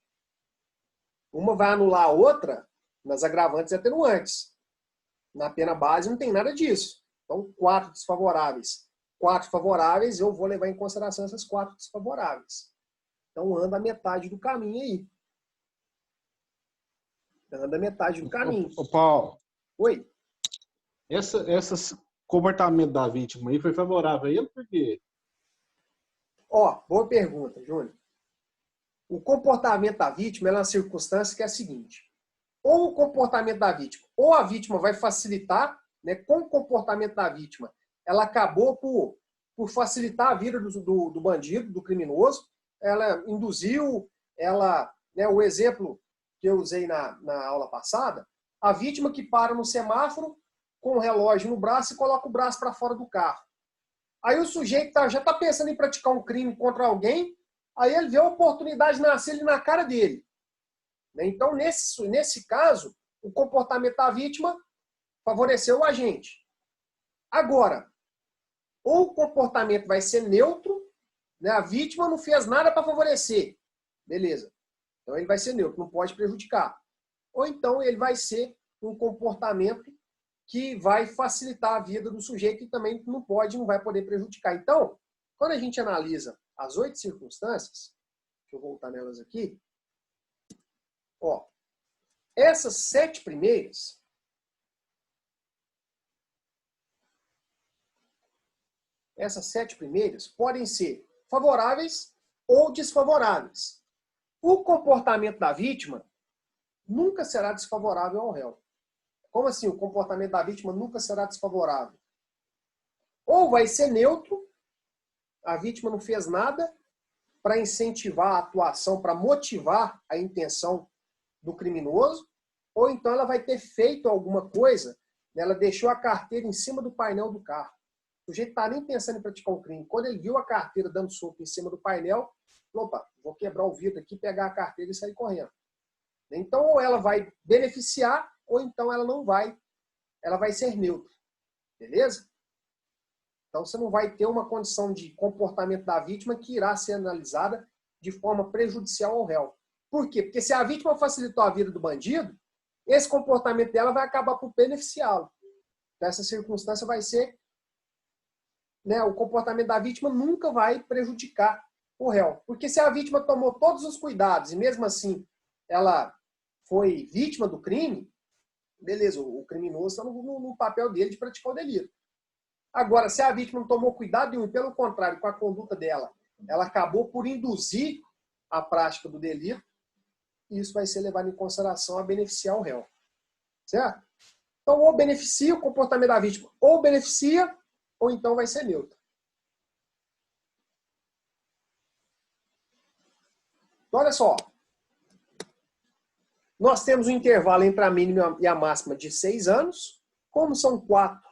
Uma vai anular a outra nas agravantes e atenuantes. Na pena base não tem nada disso. Então, 4 desfavoráveis, 4 favoráveis, eu vou levar em consideração essas 4 desfavoráveis. Então, anda a metade do caminho aí. Anda a metade do caminho. Ô, Paulo. Oi? Esse comportamento da vítima aí foi favorável a ele por quê? Ó, boa pergunta, Júnior. O comportamento da vítima é uma circunstância que é a seguinte. Ou o comportamento da vítima, ou a vítima vai facilitar, né, com o comportamento da vítima, ela acabou por facilitar a vida do bandido, do criminoso, ela induziu, né, o exemplo que eu usei na aula passada, a vítima que para no semáforo, com o relógio no braço e coloca o braço para fora do carro. Aí o sujeito já está pensando em praticar um crime contra alguém, aí ele vê a oportunidade nascer ali na cara dele. Então, nesse caso, o comportamento da vítima favoreceu o agente. Agora, ou o comportamento vai ser neutro, né? A vítima não fez nada para favorecer. Beleza. Então ele vai ser neutro, não pode prejudicar. Ou então ele vai ser um comportamento que vai facilitar a vida do sujeito e também não vai poder prejudicar. Então, quando a gente analisa as 8 circunstâncias, deixa eu voltar nelas aqui, ó, essas 7 primeiras, podem ser favoráveis ou desfavoráveis. O comportamento da vítima nunca será desfavorável ao réu. Como assim o comportamento da vítima nunca será desfavorável? Ou vai ser neutro, a vítima não fez nada para incentivar a atuação, para motivar a intenção do criminoso, ou então ela vai ter feito alguma coisa, né? Ela deixou a carteira em cima do painel do carro. O sujeito está nem pensando em praticar um crime. Quando ele viu a carteira dando soco em cima do painel, opa, vou quebrar o vidro aqui, pegar a carteira e sair correndo. Então, ou ela vai beneficiar, ou então ela não vai. Ela vai ser neutra. Beleza? Então, você não vai ter uma condição de comportamento da vítima que irá ser analisada de forma prejudicial ao réu. Por quê? Porque se a vítima facilitou a vida do bandido, esse comportamento dela vai acabar por beneficiá-lo. Então, essa circunstância vai ser, né, o comportamento da vítima nunca vai prejudicar o réu. Porque se a vítima tomou todos os cuidados e mesmo assim ela foi vítima do crime, beleza, o criminoso está no papel dele de praticar o delito. Agora, se a vítima não tomou cuidado nenhum, pelo contrário, com a conduta dela, ela acabou por induzir a prática do delito, e isso vai ser levado em consideração a beneficiar o réu. Certo? Então, ou beneficia o comportamento da vítima, ou beneficia, ou então vai ser neutro. Então, olha só. Nós temos um intervalo entre a mínima e a máxima de 6 anos. Como são 4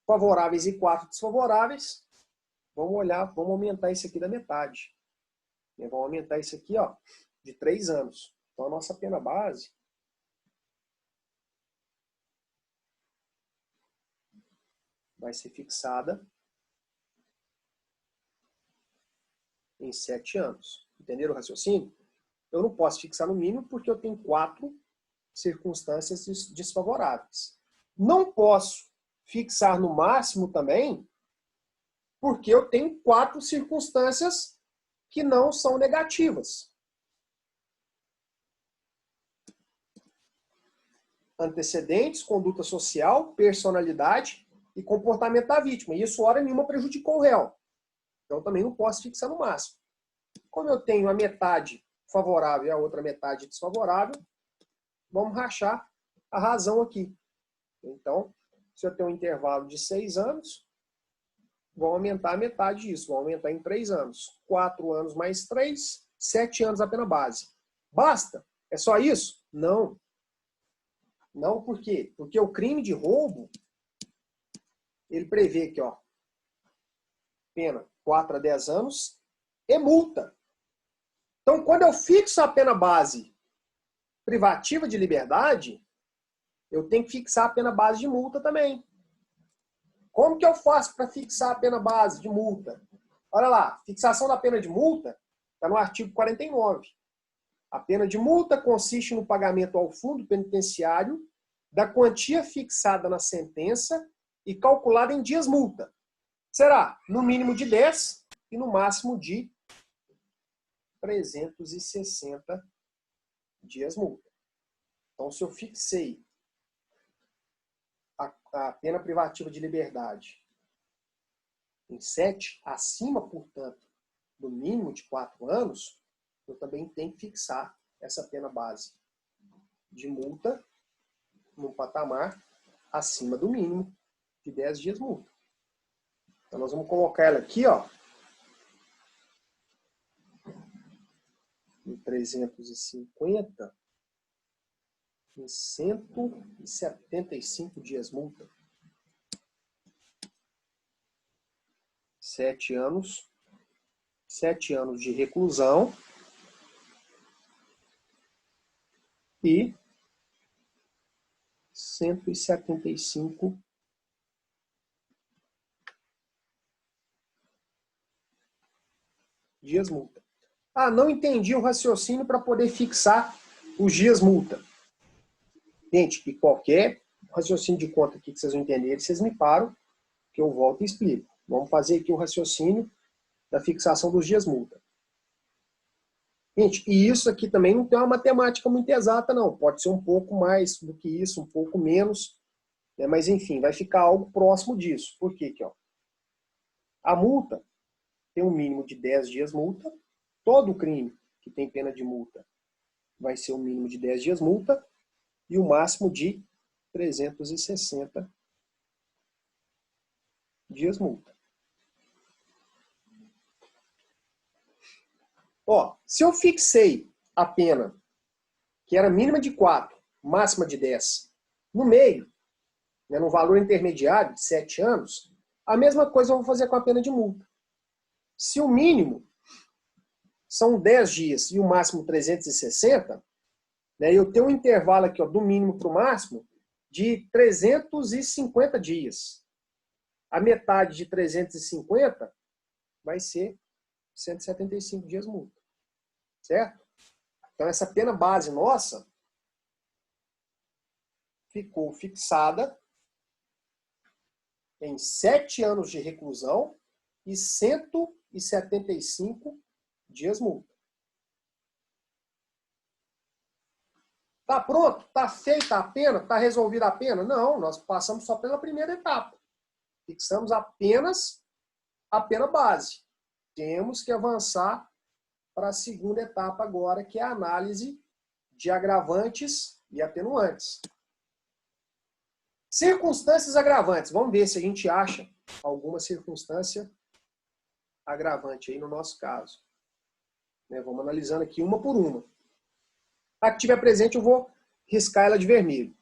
favoráveis e 4 desfavoráveis, vamos aumentar isso aqui da metade. Vamos aumentar isso aqui, ó, de 3 anos. Então, a nossa pena base vai ser fixada em 7 anos. Entenderam o raciocínio? Eu não posso fixar no mínimo porque eu tenho 4 circunstâncias desfavoráveis. Não posso fixar no máximo também porque eu tenho 4 circunstâncias que não são negativas. Antecedentes, conduta social, personalidade e comportamento da vítima. E isso, hora nenhuma, prejudicou o réu. Então, também não posso fixar no máximo. Como eu tenho a metade favorável e a outra metade desfavorável, vamos rachar a razão aqui. Então, se eu tenho um intervalo de 6 anos, vou aumentar a metade disso. Vou aumentar em 3 anos. 4 anos mais 3, 7 anos a pena base. Basta? É só isso? Não. Não, por quê? Porque o crime de roubo, ele prevê aqui, ó, pena 4 a 10 anos e multa. Então, quando eu fixo a pena base privativa de liberdade, eu tenho que fixar a pena base de multa também. Como que eu faço para fixar a pena base de multa? Olha lá, fixação da pena de multa está no artigo 49. A pena de multa consiste no pagamento ao fundo penitenciário da quantia fixada na sentença e calculada em dias multa. Será no mínimo de 10 e no máximo de 360 dias multa. Então, se eu fixei a pena privativa de liberdade em 7, acima, portanto, do mínimo de 4 anos, eu também tenho que fixar essa pena base de multa no patamar acima do mínimo de 10 dias multa. Então, nós vamos colocar ela aqui, ó, em 350 em 175 dias multa. 7 anos. 7 anos de reclusão. E 175 dias multa. Ah, não entendi o raciocínio para poder fixar os dias multa. Gente, que qualquer raciocínio de conta aqui que vocês não entenderem, vocês me param, que eu volto e explico. Vamos fazer aqui o raciocínio da fixação dos dias multa. Gente, e isso aqui também não tem uma matemática muito exata, não. Pode ser um pouco mais do que isso, um pouco menos, né? Mas, enfim, vai ficar algo próximo disso. Por quê? Aqui, ó. A multa tem um mínimo de 10 dias multa. Todo crime que tem pena de multa vai ser um mínimo de 10 dias multa e o máximo de 360 dias multa. Ó, se eu fixei a pena, que era mínima de 4, máxima de 10, no meio, né, no valor intermediário de 7 anos, a mesma coisa eu vou fazer com a pena de multa. Se o mínimo são 10 dias e o máximo 360, né, eu tenho um intervalo aqui, ó, do mínimo para o máximo de 350 dias. A metade de 350 vai ser 175 dias multa. Certo? Então, essa pena base nossa ficou fixada em 7 anos de reclusão e 175 dias multa. Tá pronto? Tá feita a pena? Tá resolvida a pena? Não, nós passamos só pela primeira etapa. Fixamos apenas a pena base. Temos que avançar para a segunda etapa agora, que é a análise de agravantes e atenuantes. Circunstâncias agravantes. Vamos ver se a gente acha alguma circunstância agravante aí no nosso caso. Né? Vamos analisando aqui uma por uma. A que tiver presente eu vou riscar ela de vermelho.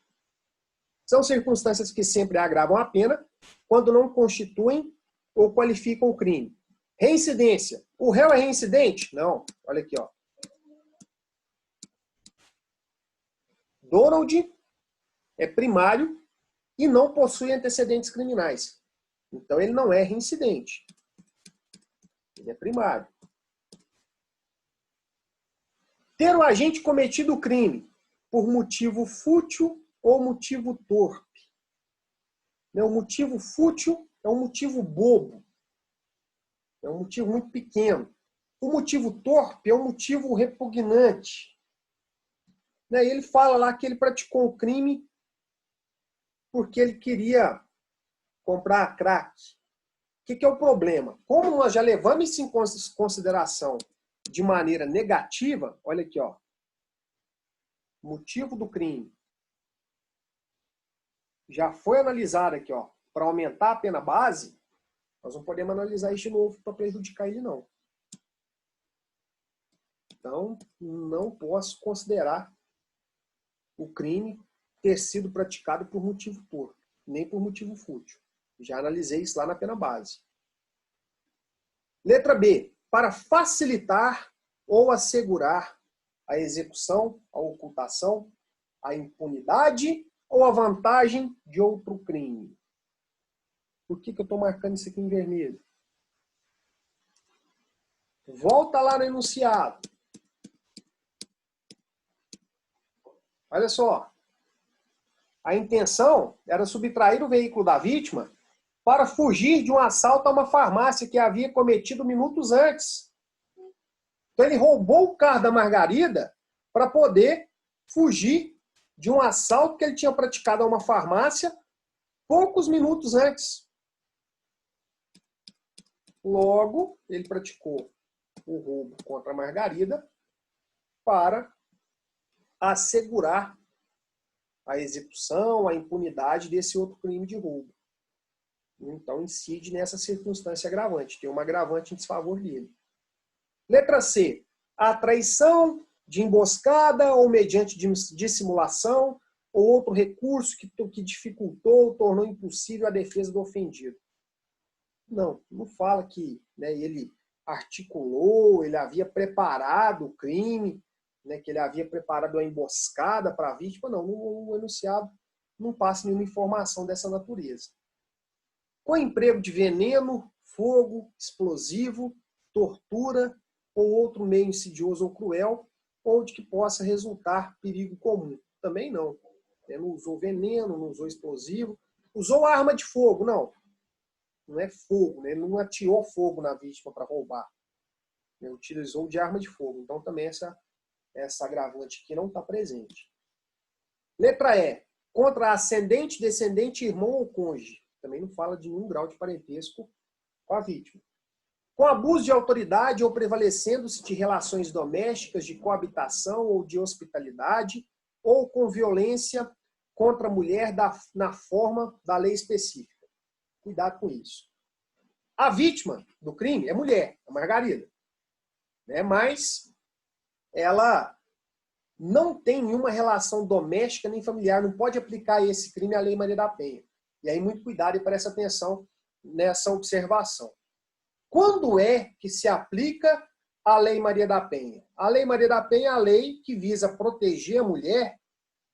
São circunstâncias que sempre agravam a pena quando não constituem ou qualificam o crime. Reincidência. O réu é reincidente? Não. Olha aqui, ó. Donald é primário e não possui antecedentes criminais. Então ele não é reincidente. Ele é primário. Ter o agente cometido o crime por motivo fútil ou motivo torpe. O motivo fútil é um motivo bobo. É um motivo muito pequeno. O motivo torpe é um motivo repugnante. Ele fala lá que ele praticou o crime porque ele queria comprar crack. O que é o problema? Como nós já levamos isso em consideração de maneira negativa, olha aqui, ó. Motivo do crime. Já foi analisado aqui, ó, para aumentar a pena base. Nós não podemos analisar isso de novo para prejudicar ele, não. Então, não posso considerar o crime ter sido praticado por motivo torpe, nem por motivo fútil. Já analisei isso lá na pena base. Letra B. Para facilitar ou assegurar a execução, a ocultação, a impunidade ou a vantagem de outro crime. Por que eu estou marcando isso aqui em vermelho? Volta lá no enunciado. Olha só. A intenção era subtrair o veículo da vítima para fugir de um assalto a uma farmácia que havia cometido minutos antes. Então ele roubou o carro da Margarida para poder fugir de um assalto que ele tinha praticado a uma farmácia poucos minutos antes. Logo, ele praticou o roubo contra a Margarida para assegurar a execução, a impunidade desse outro crime de roubo. Então, incide nessa circunstância agravante. Tem uma agravante em desfavor dele. Letra C. A traição de emboscada ou mediante dissimulação ou outro recurso que dificultou ou tornou impossível a defesa do ofendido. Não fala que, né, ele articulou, ele havia preparado o crime, né, que ele havia preparado a emboscada para a vítima. Não, o enunciado não passa nenhuma informação dessa natureza. Com emprego de veneno, fogo, explosivo, tortura ou outro meio insidioso ou cruel, ou de que possa resultar perigo comum. Também não. Não usou veneno, não usou explosivo. Usou arma de fogo, não. Não é fogo, né? Ele não atirou fogo na vítima para roubar. Ele utilizou de arma de fogo. Então também essa agravante aqui não está presente. Letra E. Contra ascendente, descendente, irmão ou cônjuge. Também não fala de nenhum grau de parentesco com a vítima. Com abuso de autoridade ou prevalecendo-se de relações domésticas, de coabitação ou de hospitalidade, ou com violência contra a mulher na forma da lei específica. Cuidado com isso. A vítima do crime é mulher, a Margarida. Né? Mas ela não tem nenhuma relação doméstica nem familiar, não pode aplicar esse crime à Lei Maria da Penha. E aí, muito cuidado e preste atenção nessa observação. Quando é que se aplica a Lei Maria da Penha? A Lei Maria da Penha é a lei que visa proteger a mulher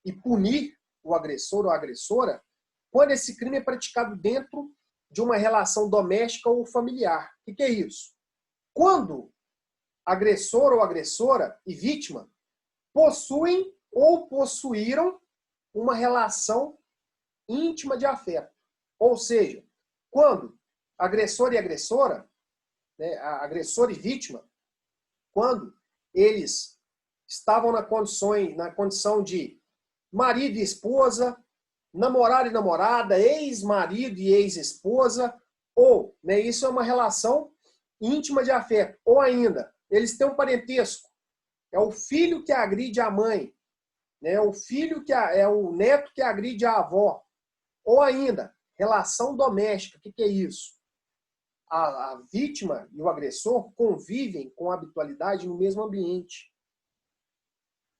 e punir o agressor ou a agressora quando esse crime é praticado dentro de uma relação doméstica ou familiar. O que é isso? Quando agressor ou agressora e vítima possuem ou possuíram uma relação íntima de afeto. Ou seja, quando agressor e agressora, né, agressor e vítima, quando eles estavam na condição de marido e esposa, namorado e namorada, ex-marido e ex-esposa, ou, né, isso é uma relação íntima de afeto. Ou ainda, eles têm um parentesco. É o filho que agride a mãe, né, é o neto que agride a avó. Ou ainda, relação doméstica. O que é isso? A vítima e o agressor convivem com habitualidade no mesmo ambiente.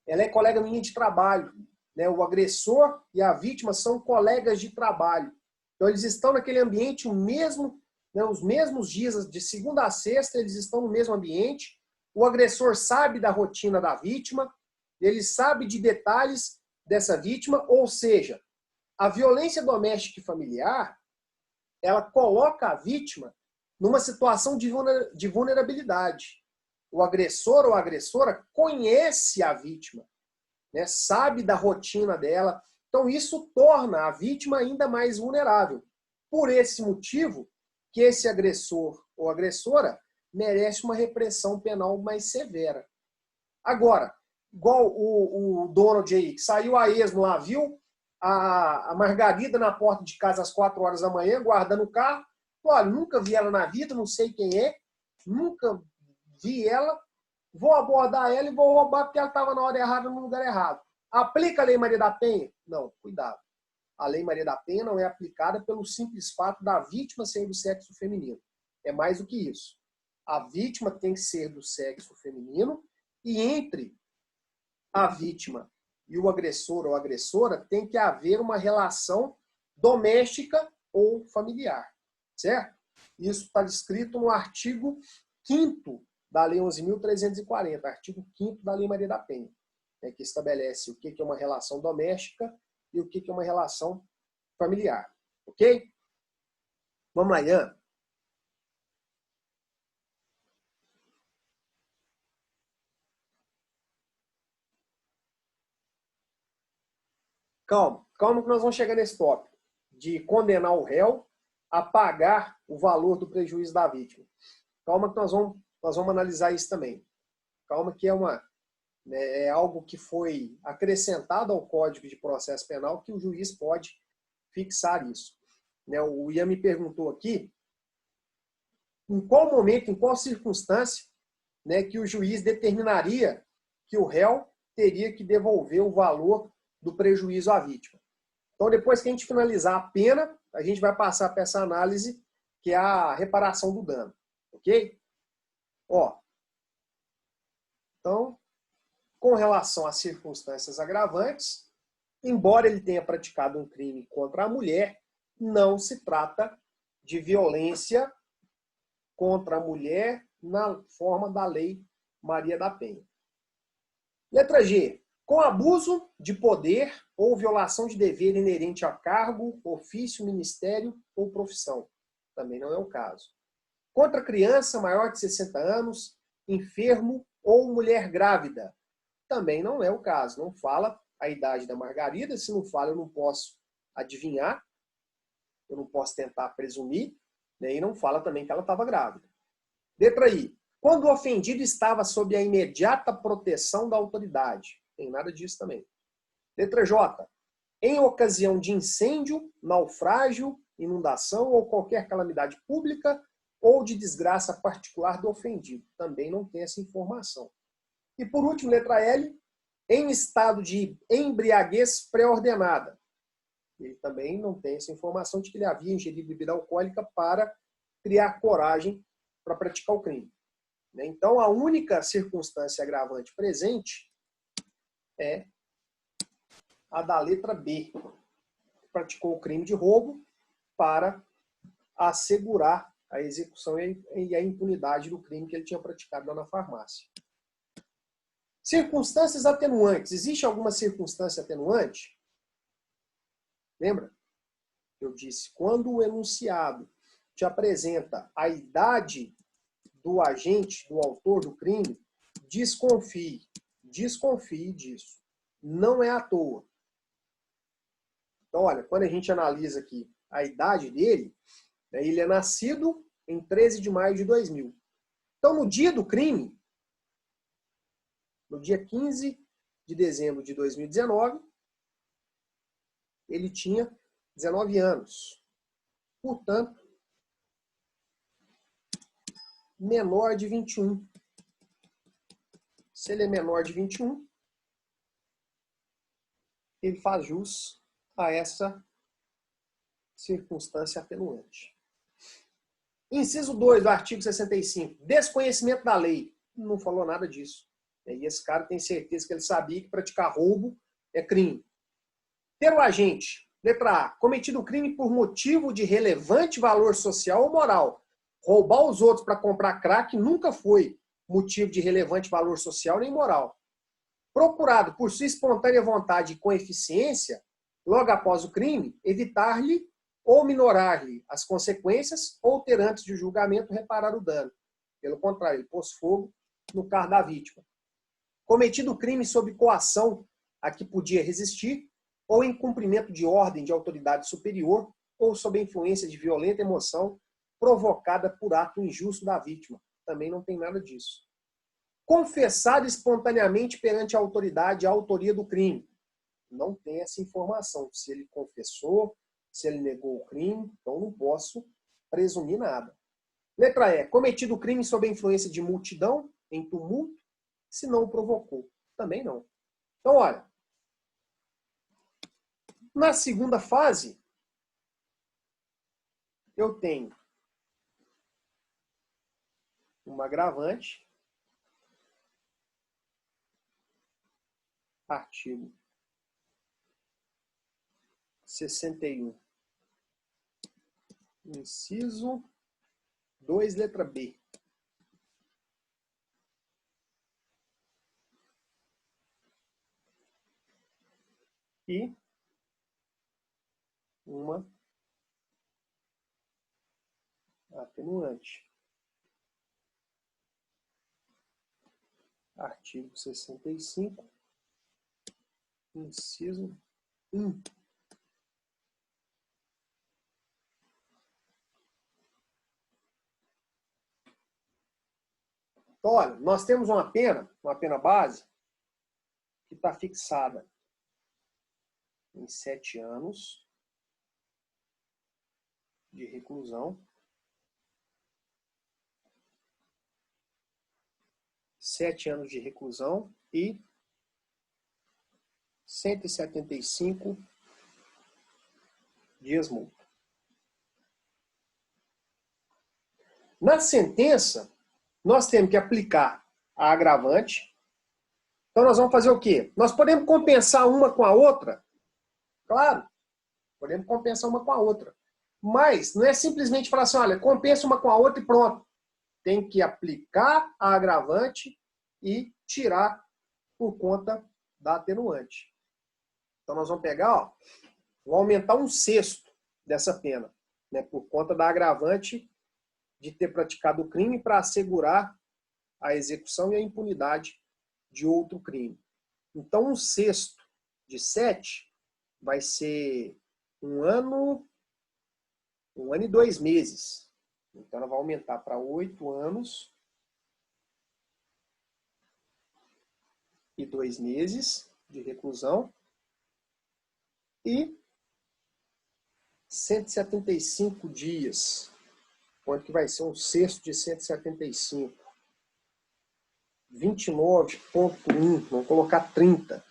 Ela é colega minha de trabalho. Né? O agressor e a vítima são colegas de trabalho. Então, eles estão naquele ambiente os mesmos dias, de segunda a sexta, eles estão no mesmo ambiente. O agressor sabe da rotina da vítima, ele sabe de detalhes dessa vítima, ou seja, a violência doméstica e familiar, ela coloca a vítima numa situação de vulnerabilidade. O agressor ou a agressora conhece a vítima, né? Sabe da rotina dela. Então, isso torna a vítima ainda mais vulnerável. Por esse motivo, que esse agressor ou agressora merece uma repressão penal mais severa. Agora, igual o Donald aí, que saiu a esmo lá, viu a Margarida na porta de casa às 4 horas da manhã, guardando o carro. Olha, nunca vi ela na vida, não sei quem é, nunca vi ela, vou abordar ela e vou roubar porque ela estava na hora errada, no lugar errado. Aplica a Lei Maria da Penha? Não, cuidado. A Lei Maria da Penha não é aplicada pelo simples fato da vítima ser do sexo feminino. É mais do que isso. A vítima tem que ser do sexo feminino e entre a vítima e o agressor ou agressora tem que haver uma relação doméstica ou familiar. Certo? Isso está descrito no artigo 5º da Lei 11.340, artigo 5º da Lei Maria da Penha, né, que estabelece o que é uma relação doméstica e o que é uma relação familiar. Ok? Vamos lá, Ian. Calma que nós vamos chegar nesse tópico de condenar o réu a pagar o valor do prejuízo da vítima. Calma que nós vamos analisar isso também. Calma que é algo que foi acrescentado ao Código de Processo Penal que o juiz pode fixar isso. Né? O Ian me perguntou aqui em qual momento, em qual circunstância, né, que o juiz determinaria que o réu teria que devolver o valor do prejuízo à vítima. Então, depois que a gente finalizar a pena, a gente vai passar para essa análise, que é a reparação do dano. Ok? Então, com relação às circunstâncias agravantes, embora ele tenha praticado um crime contra a mulher, não se trata de violência contra a mulher na forma da Lei Maria da Penha. Letra G. Com abuso de poder ou violação de dever inerente a cargo, ofício, ministério ou profissão. Também não é o caso. Contra criança maior de 60 anos, enfermo ou mulher grávida. Também não é o caso. Não fala a idade da Margarida. Se não fala, eu não posso adivinhar. Eu não posso tentar presumir. Né? E não fala também que ela estava grávida. Letra I. Quando o ofendido estava sob a imediata proteção da autoridade. Tem nada disso também. Letra J. Em ocasião de incêndio, naufrágio, inundação ou qualquer calamidade pública ou de desgraça particular do ofendido. Também não tem essa informação. E por último, letra L. Em estado de embriaguez pré-ordenada. Ele também não tem essa informação de que ele havia ingerido bebida alcoólica para criar coragem para praticar o crime. Então, a única circunstância agravante presente é a da letra B. Praticou o crime de roubo para assegurar a execução e a impunidade do crime que ele tinha praticado lá na farmácia. Circunstâncias atenuantes. Existe alguma circunstância atenuante? Lembra? Eu disse, quando o enunciado te apresenta a idade do agente, do autor do crime, desconfie. Desconfie disso. Não é à toa. Então, olha, quando a gente analisa aqui a idade dele, né, ele é nascido em 13 de maio de 2000. Então, no dia do crime, no dia 15 de dezembro de 2019, ele tinha 19 anos. Portanto, menor de 21. Se ele é menor de 21, ele faz jus a essa circunstância atenuante. Inciso 2 do artigo 65. Desconhecimento da lei. Não falou nada disso. E esse cara tem certeza que ele sabia que praticar roubo é crime. Ter o agente. Letra A. Cometido o crime por motivo de relevante valor social ou moral. Roubar os outros para comprar crack nunca foi motivo de relevante valor social nem moral. Procurado por sua espontânea vontade e com eficiência, logo após o crime, evitar-lhe ou minorar-lhe as consequências ou ter antes de julgamento reparar o dano. Pelo contrário, ele pôs fogo no carro da vítima. Cometido o crime sob coação a que podia resistir ou em cumprimento de ordem de autoridade superior ou sob a influência de violenta emoção provocada por ato injusto da vítima. Também não tem nada disso. Confessado espontaneamente perante a autoridade a autoria do crime. Não tem essa informação. Se ele confessou, se ele negou o crime, então não posso presumir nada. Letra E. Cometido o crime sob a influência de multidão, em tumulto, se não o provocou. Também não. Então, olha. Na segunda fase, eu tenho um agravante, artigo 61, inciso 2, letra B. E uma atenuante. Artigo 65, inciso 1. Então, olha, nós temos uma pena base, que está fixada em 7 anos de reclusão. 7 anos de reclusão e 175 dias multa. Na sentença, nós temos que aplicar a agravante. Então, nós vamos fazer o quê? Nós podemos compensar uma com a outra Claro, podemos compensar uma com a outra. Mas não é simplesmente falar assim, olha, compensa uma com a outra e pronto. Tem que aplicar a agravante e tirar por conta da atenuante. Então nós vamos pegar, ó, vou aumentar 1/6 dessa pena, né, por conta da agravante de ter praticado o crime para assegurar a execução e a impunidade de outro crime. Então 1/6 de 7 vai ser 1 ano e 2 meses. Então ela vai aumentar para 8 anos e 2 meses de reclusão e 175 dias. Quanto que vai ser 1/6 de 175? 29,1, vamos colocar 30.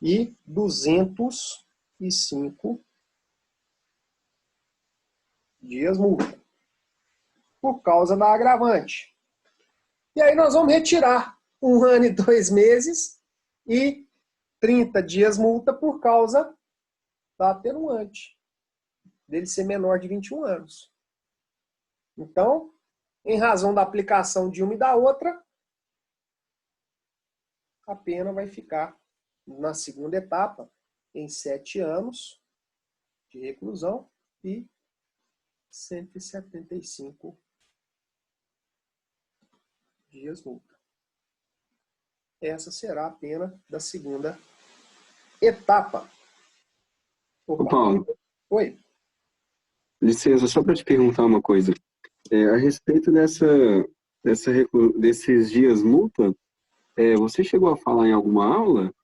E 205 dias multa. Por causa da agravante. E aí nós vamos retirar 1 ano e 2 meses e 30 dias multa por causa da atenuante. Dele ser menor de 21 anos. Então, em razão da aplicação de uma e da outra, a pena vai ficar, na segunda etapa, em 7 anos de reclusão e 175 dias multa. Essa será a pena da segunda etapa. Ô, Paulo, Oi. licença, só para te perguntar uma coisa. A respeito desses dias multa, você chegou a falar em alguma aula?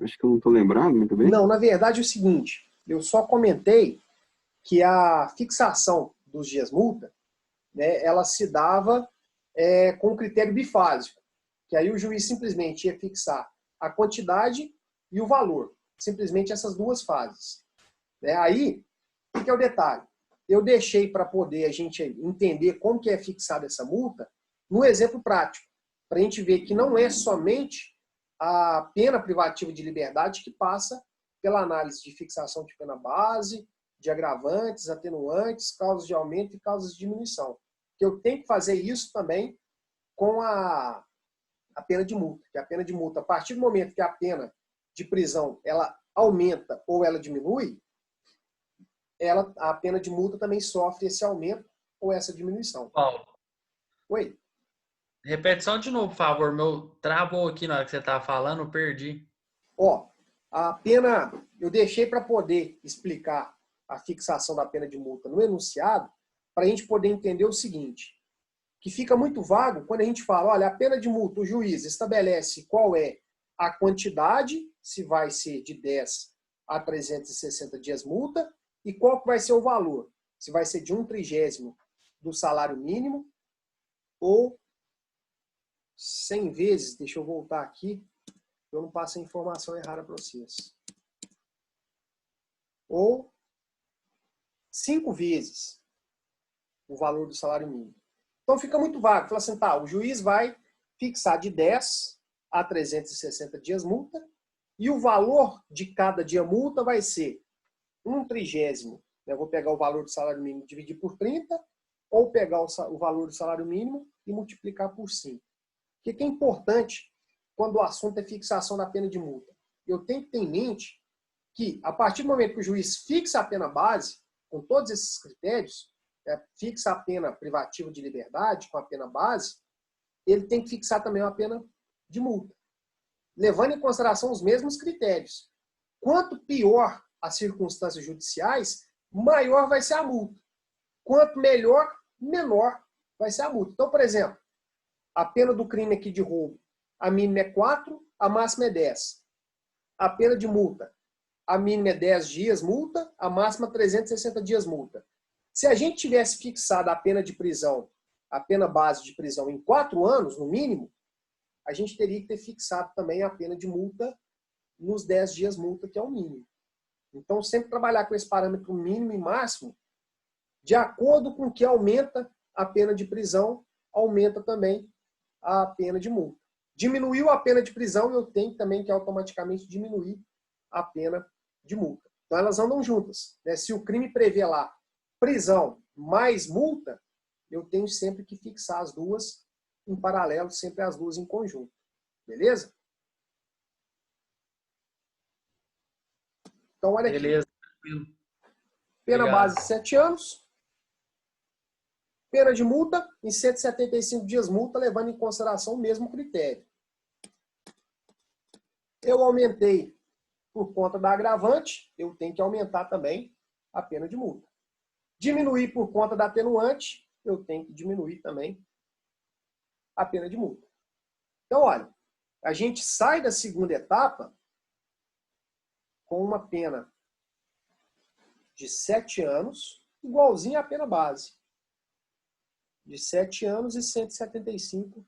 Acho que eu não estou lembrado muito bem. Não, na verdade é o seguinte, eu só comentei que a fixação dos dias multa, né, ela se dava com um critério bifásico, que aí o juiz simplesmente ia fixar a quantidade e o valor, simplesmente essas duas fases. Aí, o que é o detalhe? Eu deixei para poder a gente entender como que é fixada essa multa no exemplo prático, para a gente ver que não é somente a pena privativa de liberdade que passa pela análise de fixação de pena base, de agravantes, atenuantes, causas de aumento e causas de diminuição. Que eu tenho que fazer isso também com a pena de multa. Que a pena de multa, a partir do momento que a pena de prisão ela aumenta ou ela diminui, a pena de multa também sofre esse aumento ou essa diminuição. Paulo, Oi? repete só de novo, por favor. Meu travou aqui na hora que você estava falando, eu perdi. Ó, a pena, eu deixei para poder explicar a fixação da pena de multa no enunciado, para a gente poder entender o seguinte, que fica muito vago quando a gente fala, olha, a pena de multa, o juiz estabelece qual é a quantidade, se vai ser de 10 a 360 dias multa, e qual que vai ser o valor, se vai ser de 1/30 do salário mínimo, ou 100 vezes, deixa eu voltar aqui, eu não passo a informação errada para vocês. Ou 5 vezes o valor do salário mínimo. Então fica muito vago. Fala assim, tá, o juiz vai fixar de 10 a 360 dias multa e o valor de cada dia multa vai ser 1/30. Eu vou pegar o valor do salário mínimo e dividir por 30 ou pegar o valor do salário mínimo e multiplicar por 5. O que é importante quando o assunto é fixação da pena de multa? Eu tenho que ter em mente que, a partir do momento que o juiz fixa a pena base, com todos esses critérios, fixa a pena privativa de liberdade com a pena base, ele tem que fixar também uma pena de multa, levando em consideração os mesmos critérios. Quanto pior as circunstâncias judiciais, maior vai ser a multa. Quanto melhor, menor vai ser a multa. Então, por exemplo, a pena do crime aqui de roubo, a mínima é 4, a máxima é 10. A pena de multa, a mínima é 10 dias multa, a máxima 360 dias multa. Se a gente tivesse fixado a pena de prisão, a pena base de prisão em 4 anos, no mínimo, a gente teria que ter fixado também a pena de multa nos 10 dias multa, que é o mínimo. Então, sempre trabalhar com esse parâmetro mínimo e máximo, de acordo com o que aumenta a pena de prisão, aumenta também a pena de multa. Diminuiu a pena de prisão, eu tenho também que automaticamente diminuir a pena de multa. Então elas andam juntas, né? Se o crime prevê lá prisão mais multa, eu tenho sempre que fixar as duas em paralelo, sempre as duas em conjunto. Beleza? Então olha aqui. Beleza. Pena Obrigado. base 7 anos. Pena de multa em 175 dias multa, levando em consideração o mesmo critério. Eu aumentei por conta da agravante, eu tenho que aumentar também a pena de multa. Diminuir por conta da atenuante, eu tenho que diminuir também a pena de multa. Então, olha, a gente sai da segunda etapa com uma pena de 7 anos, igualzinha à pena base. De 7 anos e 175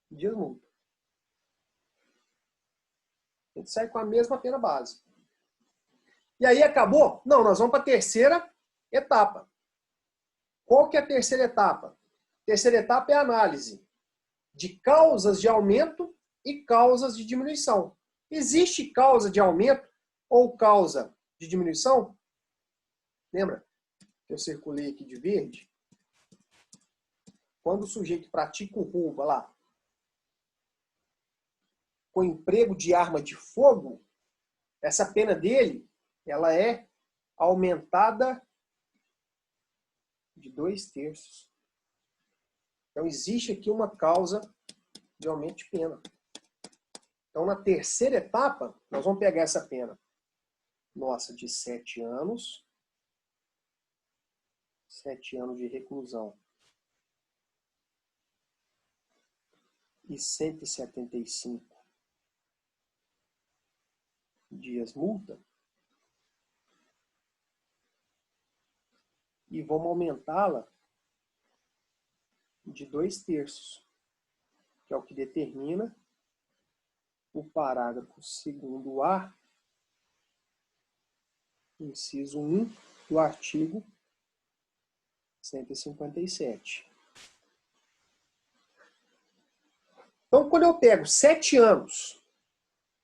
dias multa. A gente sai com a mesma pena base. E aí acabou? Não, nós vamos para a terceira etapa. Qual que é a terceira etapa? A terceira etapa é a análise de causas de aumento e causas de diminuição. Existe causa de aumento ou causa de diminuição? Lembra que eu circulei aqui de verde? Quando o sujeito pratica o roubo lá, com emprego de arma de fogo, essa pena dele, ela é aumentada de 2/3. Então, existe aqui uma causa de aumento de pena. Então, na terceira etapa, nós vamos pegar essa pena nossa de 7 anos, 7 anos de reclusão e 175 dias multa, e vamos aumentá-la de 2/3, que é o que determina o parágrafo 2º-A, inciso 1 do artigo 157. Então, quando eu pego 7 anos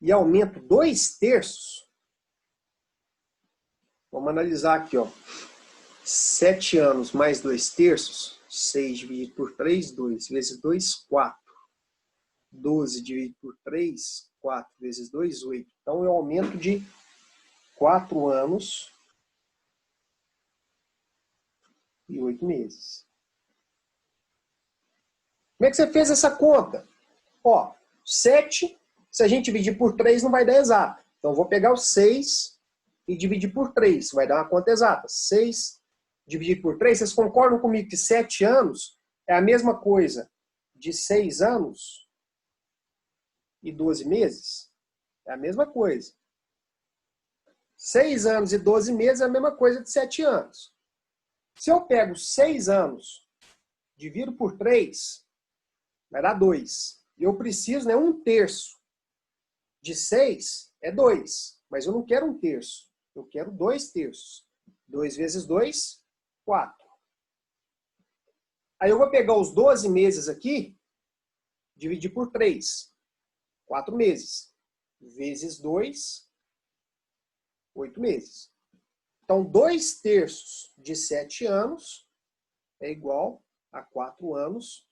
e aumento 2/3, vamos analisar aqui, ó. 7 anos mais 2/3, 6 dividido por 3, 2 vezes 2, 4. 12 dividido por 3, 4 vezes 2, 8. Então, eu aumento de 4 anos e 8 meses. Como é que você fez essa conta? Ó, 7, se a gente dividir por 3, não vai dar exato. Então, eu vou pegar o 6 e dividir por 3. Vai dar uma conta exata. 6 dividido por 3. Vocês concordam comigo que 7 anos é a mesma coisa de 6 anos e 12 meses? É a mesma coisa. 6 anos e 12 meses é a mesma coisa de 7 anos. Se eu pego 6 anos, divido por 3, vai dar 2. Eu preciso, né, 1/3 de 6 é 2. Mas eu não quero 1/3. Eu quero 2/3. 2 vezes 2, 4. Aí eu vou pegar os 12 meses aqui, dividir por 3. 4 meses. Vezes 2, 8 meses. Então, 2/3 de 7 anos é igual a 4 anos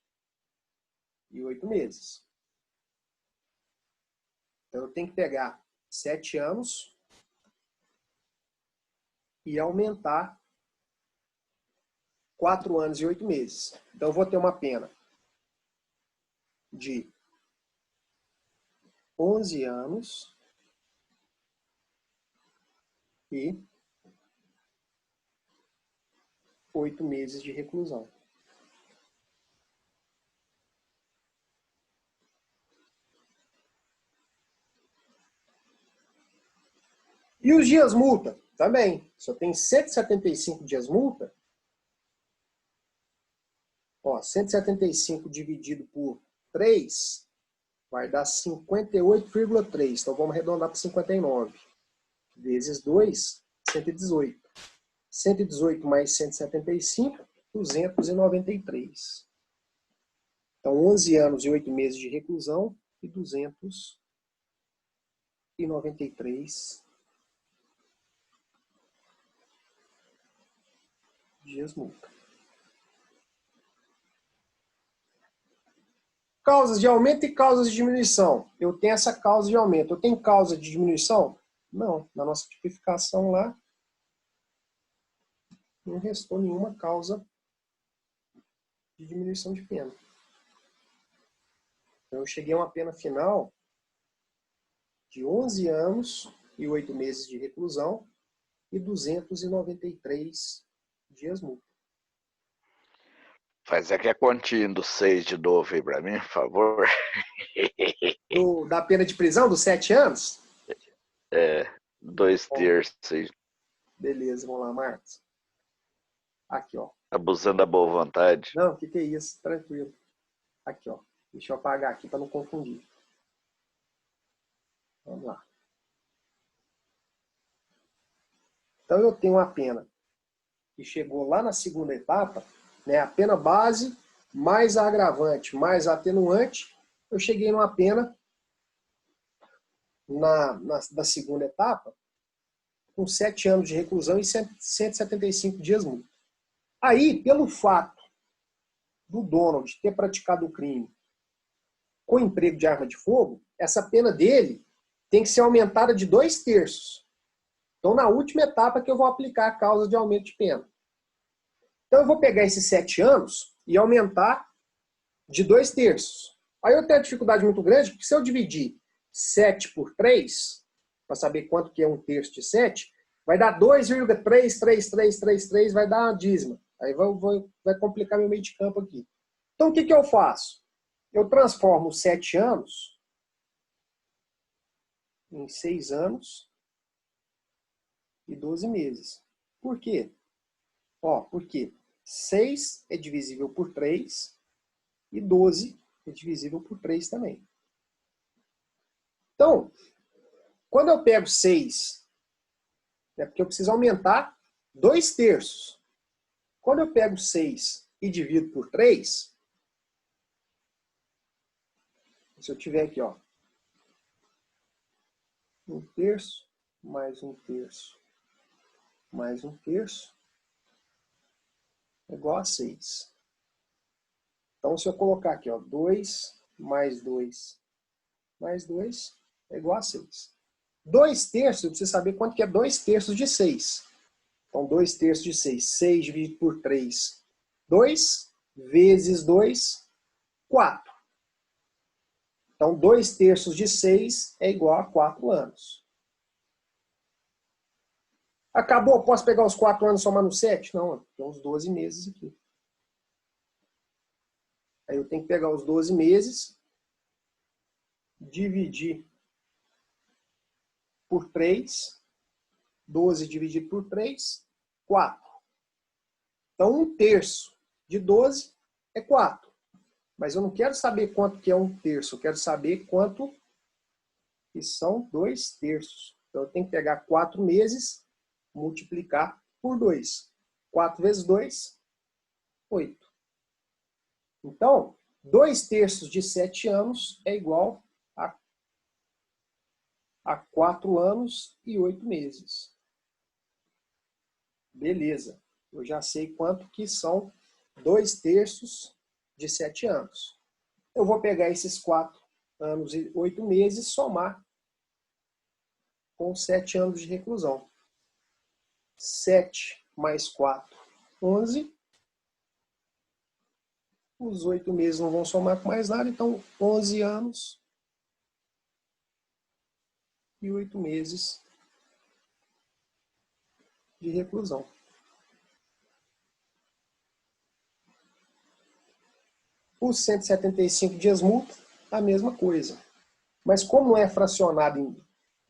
e 8 meses. Então, eu tenho que pegar 7 anos e aumentar 4 anos e 8 meses. Então, eu vou ter uma pena de 11 anos e 8 meses de reclusão. E os dias multa? Também. Só tem 175 dias multa. Ó, 175 dividido por 3 vai dar 58,3. Então vamos arredondar para 59. Vezes 2, 118. 118 mais 175, 293. Então 11 anos e 8 meses de reclusão e 293 dias multa. Causas de aumento e causas de diminuição. Eu tenho essa causa de aumento. Eu tenho causa de diminuição? Não. Na nossa tipificação lá, não restou nenhuma causa de diminuição de pena. Então, eu cheguei a uma pena final de 11 anos e 8 meses de reclusão e 293 dias multa. Faz aqui a continha do 6 de novo aí pra mim, por favor. Da pena de prisão, dos 7 anos? 2/3 aí. Beleza, vamos lá, Marcos. Aqui, ó. Abusando da boa vontade. Não, o que é isso? Tranquilo. Aqui, ó. Deixa eu apagar aqui para não confundir. Vamos lá. Então, eu tenho uma pena que chegou lá na segunda etapa, né? A pena base, mais a agravante, mais a atenuante. Eu cheguei numa pena da segunda etapa com 7 anos de reclusão e 175 dias multa. Aí, pelo fato do Donald ter praticado o crime com emprego de arma de fogo, essa pena dele tem que ser aumentada de 2/3. Então, na última etapa que eu vou aplicar a causa de aumento de pena. Então, eu vou pegar esses 7 anos e aumentar de 2/3. Aí eu tenho uma dificuldade muito grande, porque se eu dividir 7 por 3, para saber quanto que é 1/3 de 7, vai dar 2,33333, vai dar uma dízima. Aí vai complicar meu meio de campo aqui. Então, o que eu faço? Eu transformo os 7 anos em 6 anos e 12 meses. Por quê? Porque 6 é divisível por 3 e 12 é divisível por 3 também. Então, quando eu pego 6, é porque eu preciso aumentar 2/3. Quando eu pego 6 e divido por 3, se eu tiver aqui, ó, 1/3 mais 1/3 mais 1/3 é igual a 6. Então, se eu colocar aqui, ó, 2 mais 2 mais 2 é igual a 6. 2/3, eu preciso saber quanto que é 2/3 de 6. Então, 2/3 de 6. 6 dividido por 3. 2 vezes 2, 4. Então, 2/3 de 6 é igual a 4 anos. Acabou? Posso pegar os 4 anos e somar no 7? Não, tem uns 12 meses aqui. Aí eu tenho que pegar os 12 meses, dividir por 3. 12 dividido por 3, 4. Então, 1/3 de 12 é 4. Mas eu não quero saber quanto que é 1/3. Eu quero saber quanto que são 2/3. Então, eu tenho que pegar 4 meses, multiplicar por 2. 4 vezes 2, 8. Então, 2/3 de 7 anos é igual a 4 anos e 8 meses. Beleza. Eu já sei quanto que são 2/3 de 7 anos. Eu vou pegar esses 4 anos e 8 meses e somar com 7 anos de reclusão. 7 mais 4, 11. Os 8 meses não vão somar com mais nada, então 11 anos e 8 meses de reclusão. Os 175 dias multa, a mesma coisa. Mas como é fracionado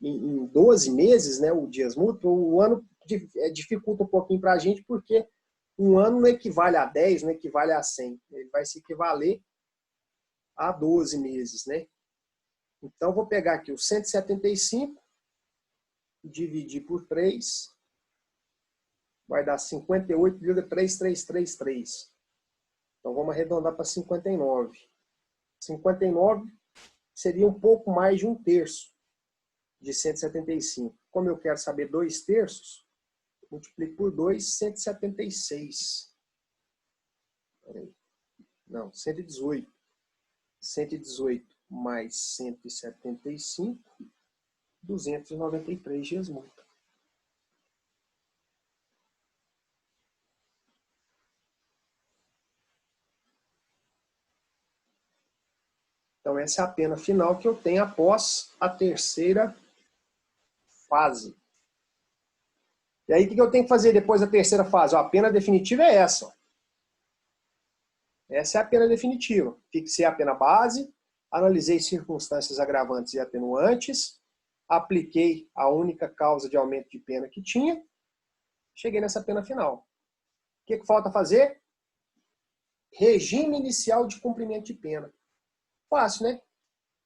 em 12 meses, né, o dias multa, o ano dificulta um pouquinho para a gente, porque um ano não equivale a 10, não equivale a 100. Ele vai se equivaler a 12 meses, né? Então, vou pegar aqui os 175, dividir por 3, vai dar 58,3333. Então, vamos arredondar para 59. 59 seria um pouco mais de 1/3 de 175. Como eu quero saber 2/3, Multiplico por 2, 176. Peraí. Não, 118. 118 mais 175, 293 dias multa. Então, essa é a pena final que eu tenho após a terceira fase. E aí, o que eu tenho que fazer depois da terceira fase? Ó, a pena definitiva é essa. Ó. Essa é a pena definitiva. Fixei a pena base, analisei circunstâncias agravantes e atenuantes, apliquei a única causa de aumento de pena que tinha, cheguei nessa pena final. O que falta fazer? Regime inicial de cumprimento de pena. Fácil, né?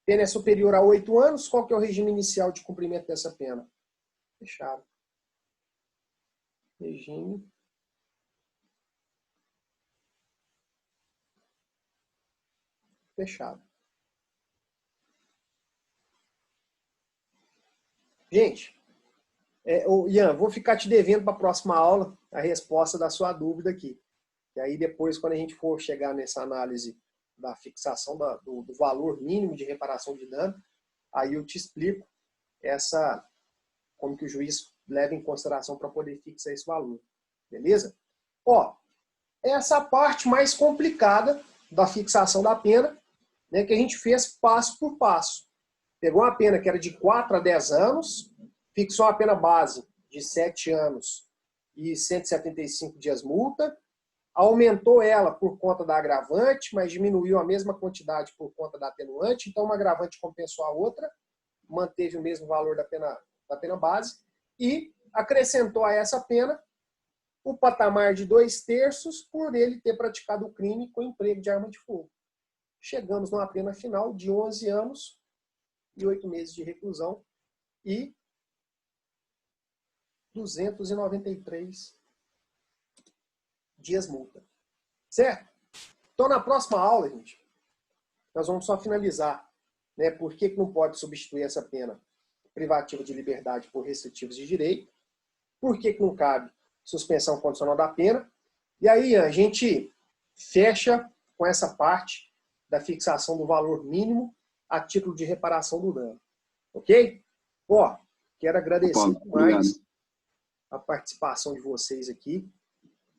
Pena é superior a 8 anos, qual que é o regime inicial de cumprimento dessa pena? Fechado. Regime fechado. Gente, Ian, vou ficar te devendo para a próxima aula a resposta da sua dúvida aqui. E aí depois, quando a gente for chegar nessa análise da fixação do valor mínimo de reparação de dano, aí eu te explico como que o juiz leva em consideração para poder fixar esse valor. Beleza? Ó, essa parte mais complicada da fixação da pena, né, que a gente fez passo por passo. Pegou uma pena que era de 4 a 10 anos, fixou uma pena base de 7 anos e 175 dias multa, aumentou ela por conta da agravante, mas diminuiu a mesma quantidade por conta da atenuante, então uma agravante compensou a outra, manteve o mesmo valor da pena base, e acrescentou a essa pena o patamar de 2/3 por ele ter praticado o crime com emprego de arma de fogo. Chegamos numa pena final de 11 anos e 8 meses de reclusão e 293 dias multa. Certo? Então, na próxima aula, gente, nós vamos só finalizar, né, por que não pode substituir essa pena privativa de liberdade por restritivos de direito, por que não cabe suspensão condicional da pena, e aí a gente fecha com essa parte da fixação do valor mínimo a título de reparação do dano. Ok? Ó, quero agradecer demais a participação de vocês aqui,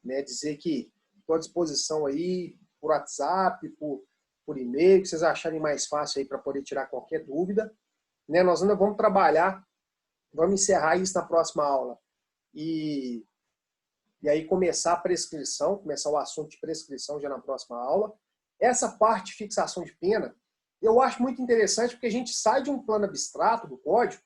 né, dizer que estou à disposição aí por WhatsApp, por e-mail, que vocês acharem mais fácil aí para poder tirar qualquer dúvida. Né, nós ainda vamos trabalhar, vamos encerrar isso na próxima aula. E aí começar a prescrição, começar o assunto de prescrição já na próxima aula. Essa parte de fixação de pena, eu acho muito interessante porque a gente sai de um plano abstrato do código,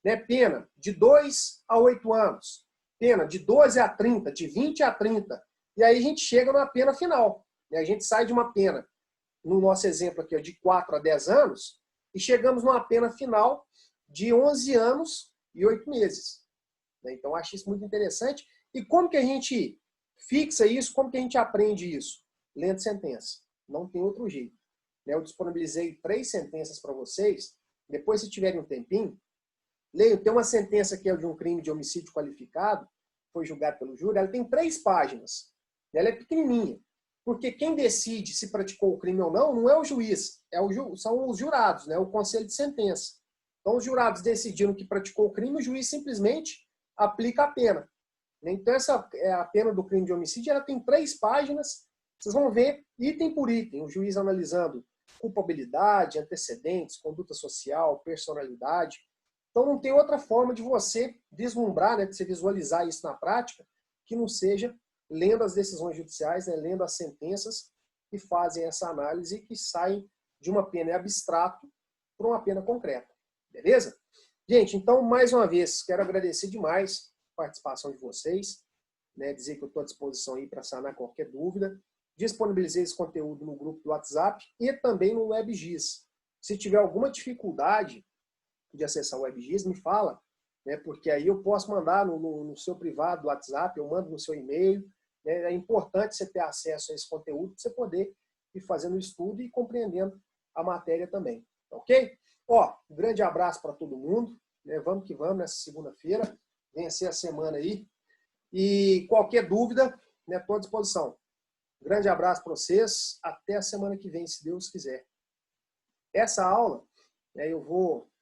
né, pena de 2 a 8 anos, pena de 12 a 30, de 20 a 30, e aí a gente chega na pena final. Né, a gente sai de uma pena, no nosso exemplo aqui, de 4 a 10 anos, e chegamos numa pena final de 11 anos e 8 meses. Né, então, eu acho isso muito interessante. E como que a gente fixa isso? Como que a gente aprende isso? Lendo sentença. Não tem outro jeito. Eu disponibilizei 3 sentenças para vocês. Depois, se tiverem um tempinho, leiam. Tem uma sentença que é de um crime de homicídio qualificado, foi julgado pelo júri. Ela tem 3 páginas. Ela é pequenininha. Porque quem decide se praticou o crime ou não é o juiz. São os jurados, né? O conselho de sentença. Então, os jurados decidiram que praticou o crime, o juiz simplesmente aplica a pena. Então, essa é a pena do crime de homicídio. Ela tem 3 páginas. Vocês vão ver item por item. O juiz analisando culpabilidade, antecedentes, conduta social, personalidade. Então, não tem outra forma de você vislumbrar, né, de você visualizar isso na prática, que não seja lendo as decisões judiciais, né, lendo as sentenças que fazem essa análise e que saem de uma pena abstrato para uma pena concreta. Beleza? Gente, então, mais uma vez, quero agradecer demais a participação de vocês, né, dizer que eu estou à disposição aí para sanar qualquer dúvida. Disponibilizei esse conteúdo no grupo do WhatsApp e também no WebGIS. Se tiver alguma dificuldade de acessar o WebGIS, me fala, né, porque aí eu posso mandar no seu privado do WhatsApp, eu mando no seu e-mail. Né, é importante você ter acesso a esse conteúdo para você poder ir fazendo o estudo e compreendendo a matéria também. Ok? Ó, um grande abraço para todo mundo. Né, vamos que vamos nessa segunda-feira. Vencer a semana aí. E qualquer dúvida, estou à disposição. Grande abraço para vocês. Até a semana que vem, se Deus quiser. Essa aula, eu vou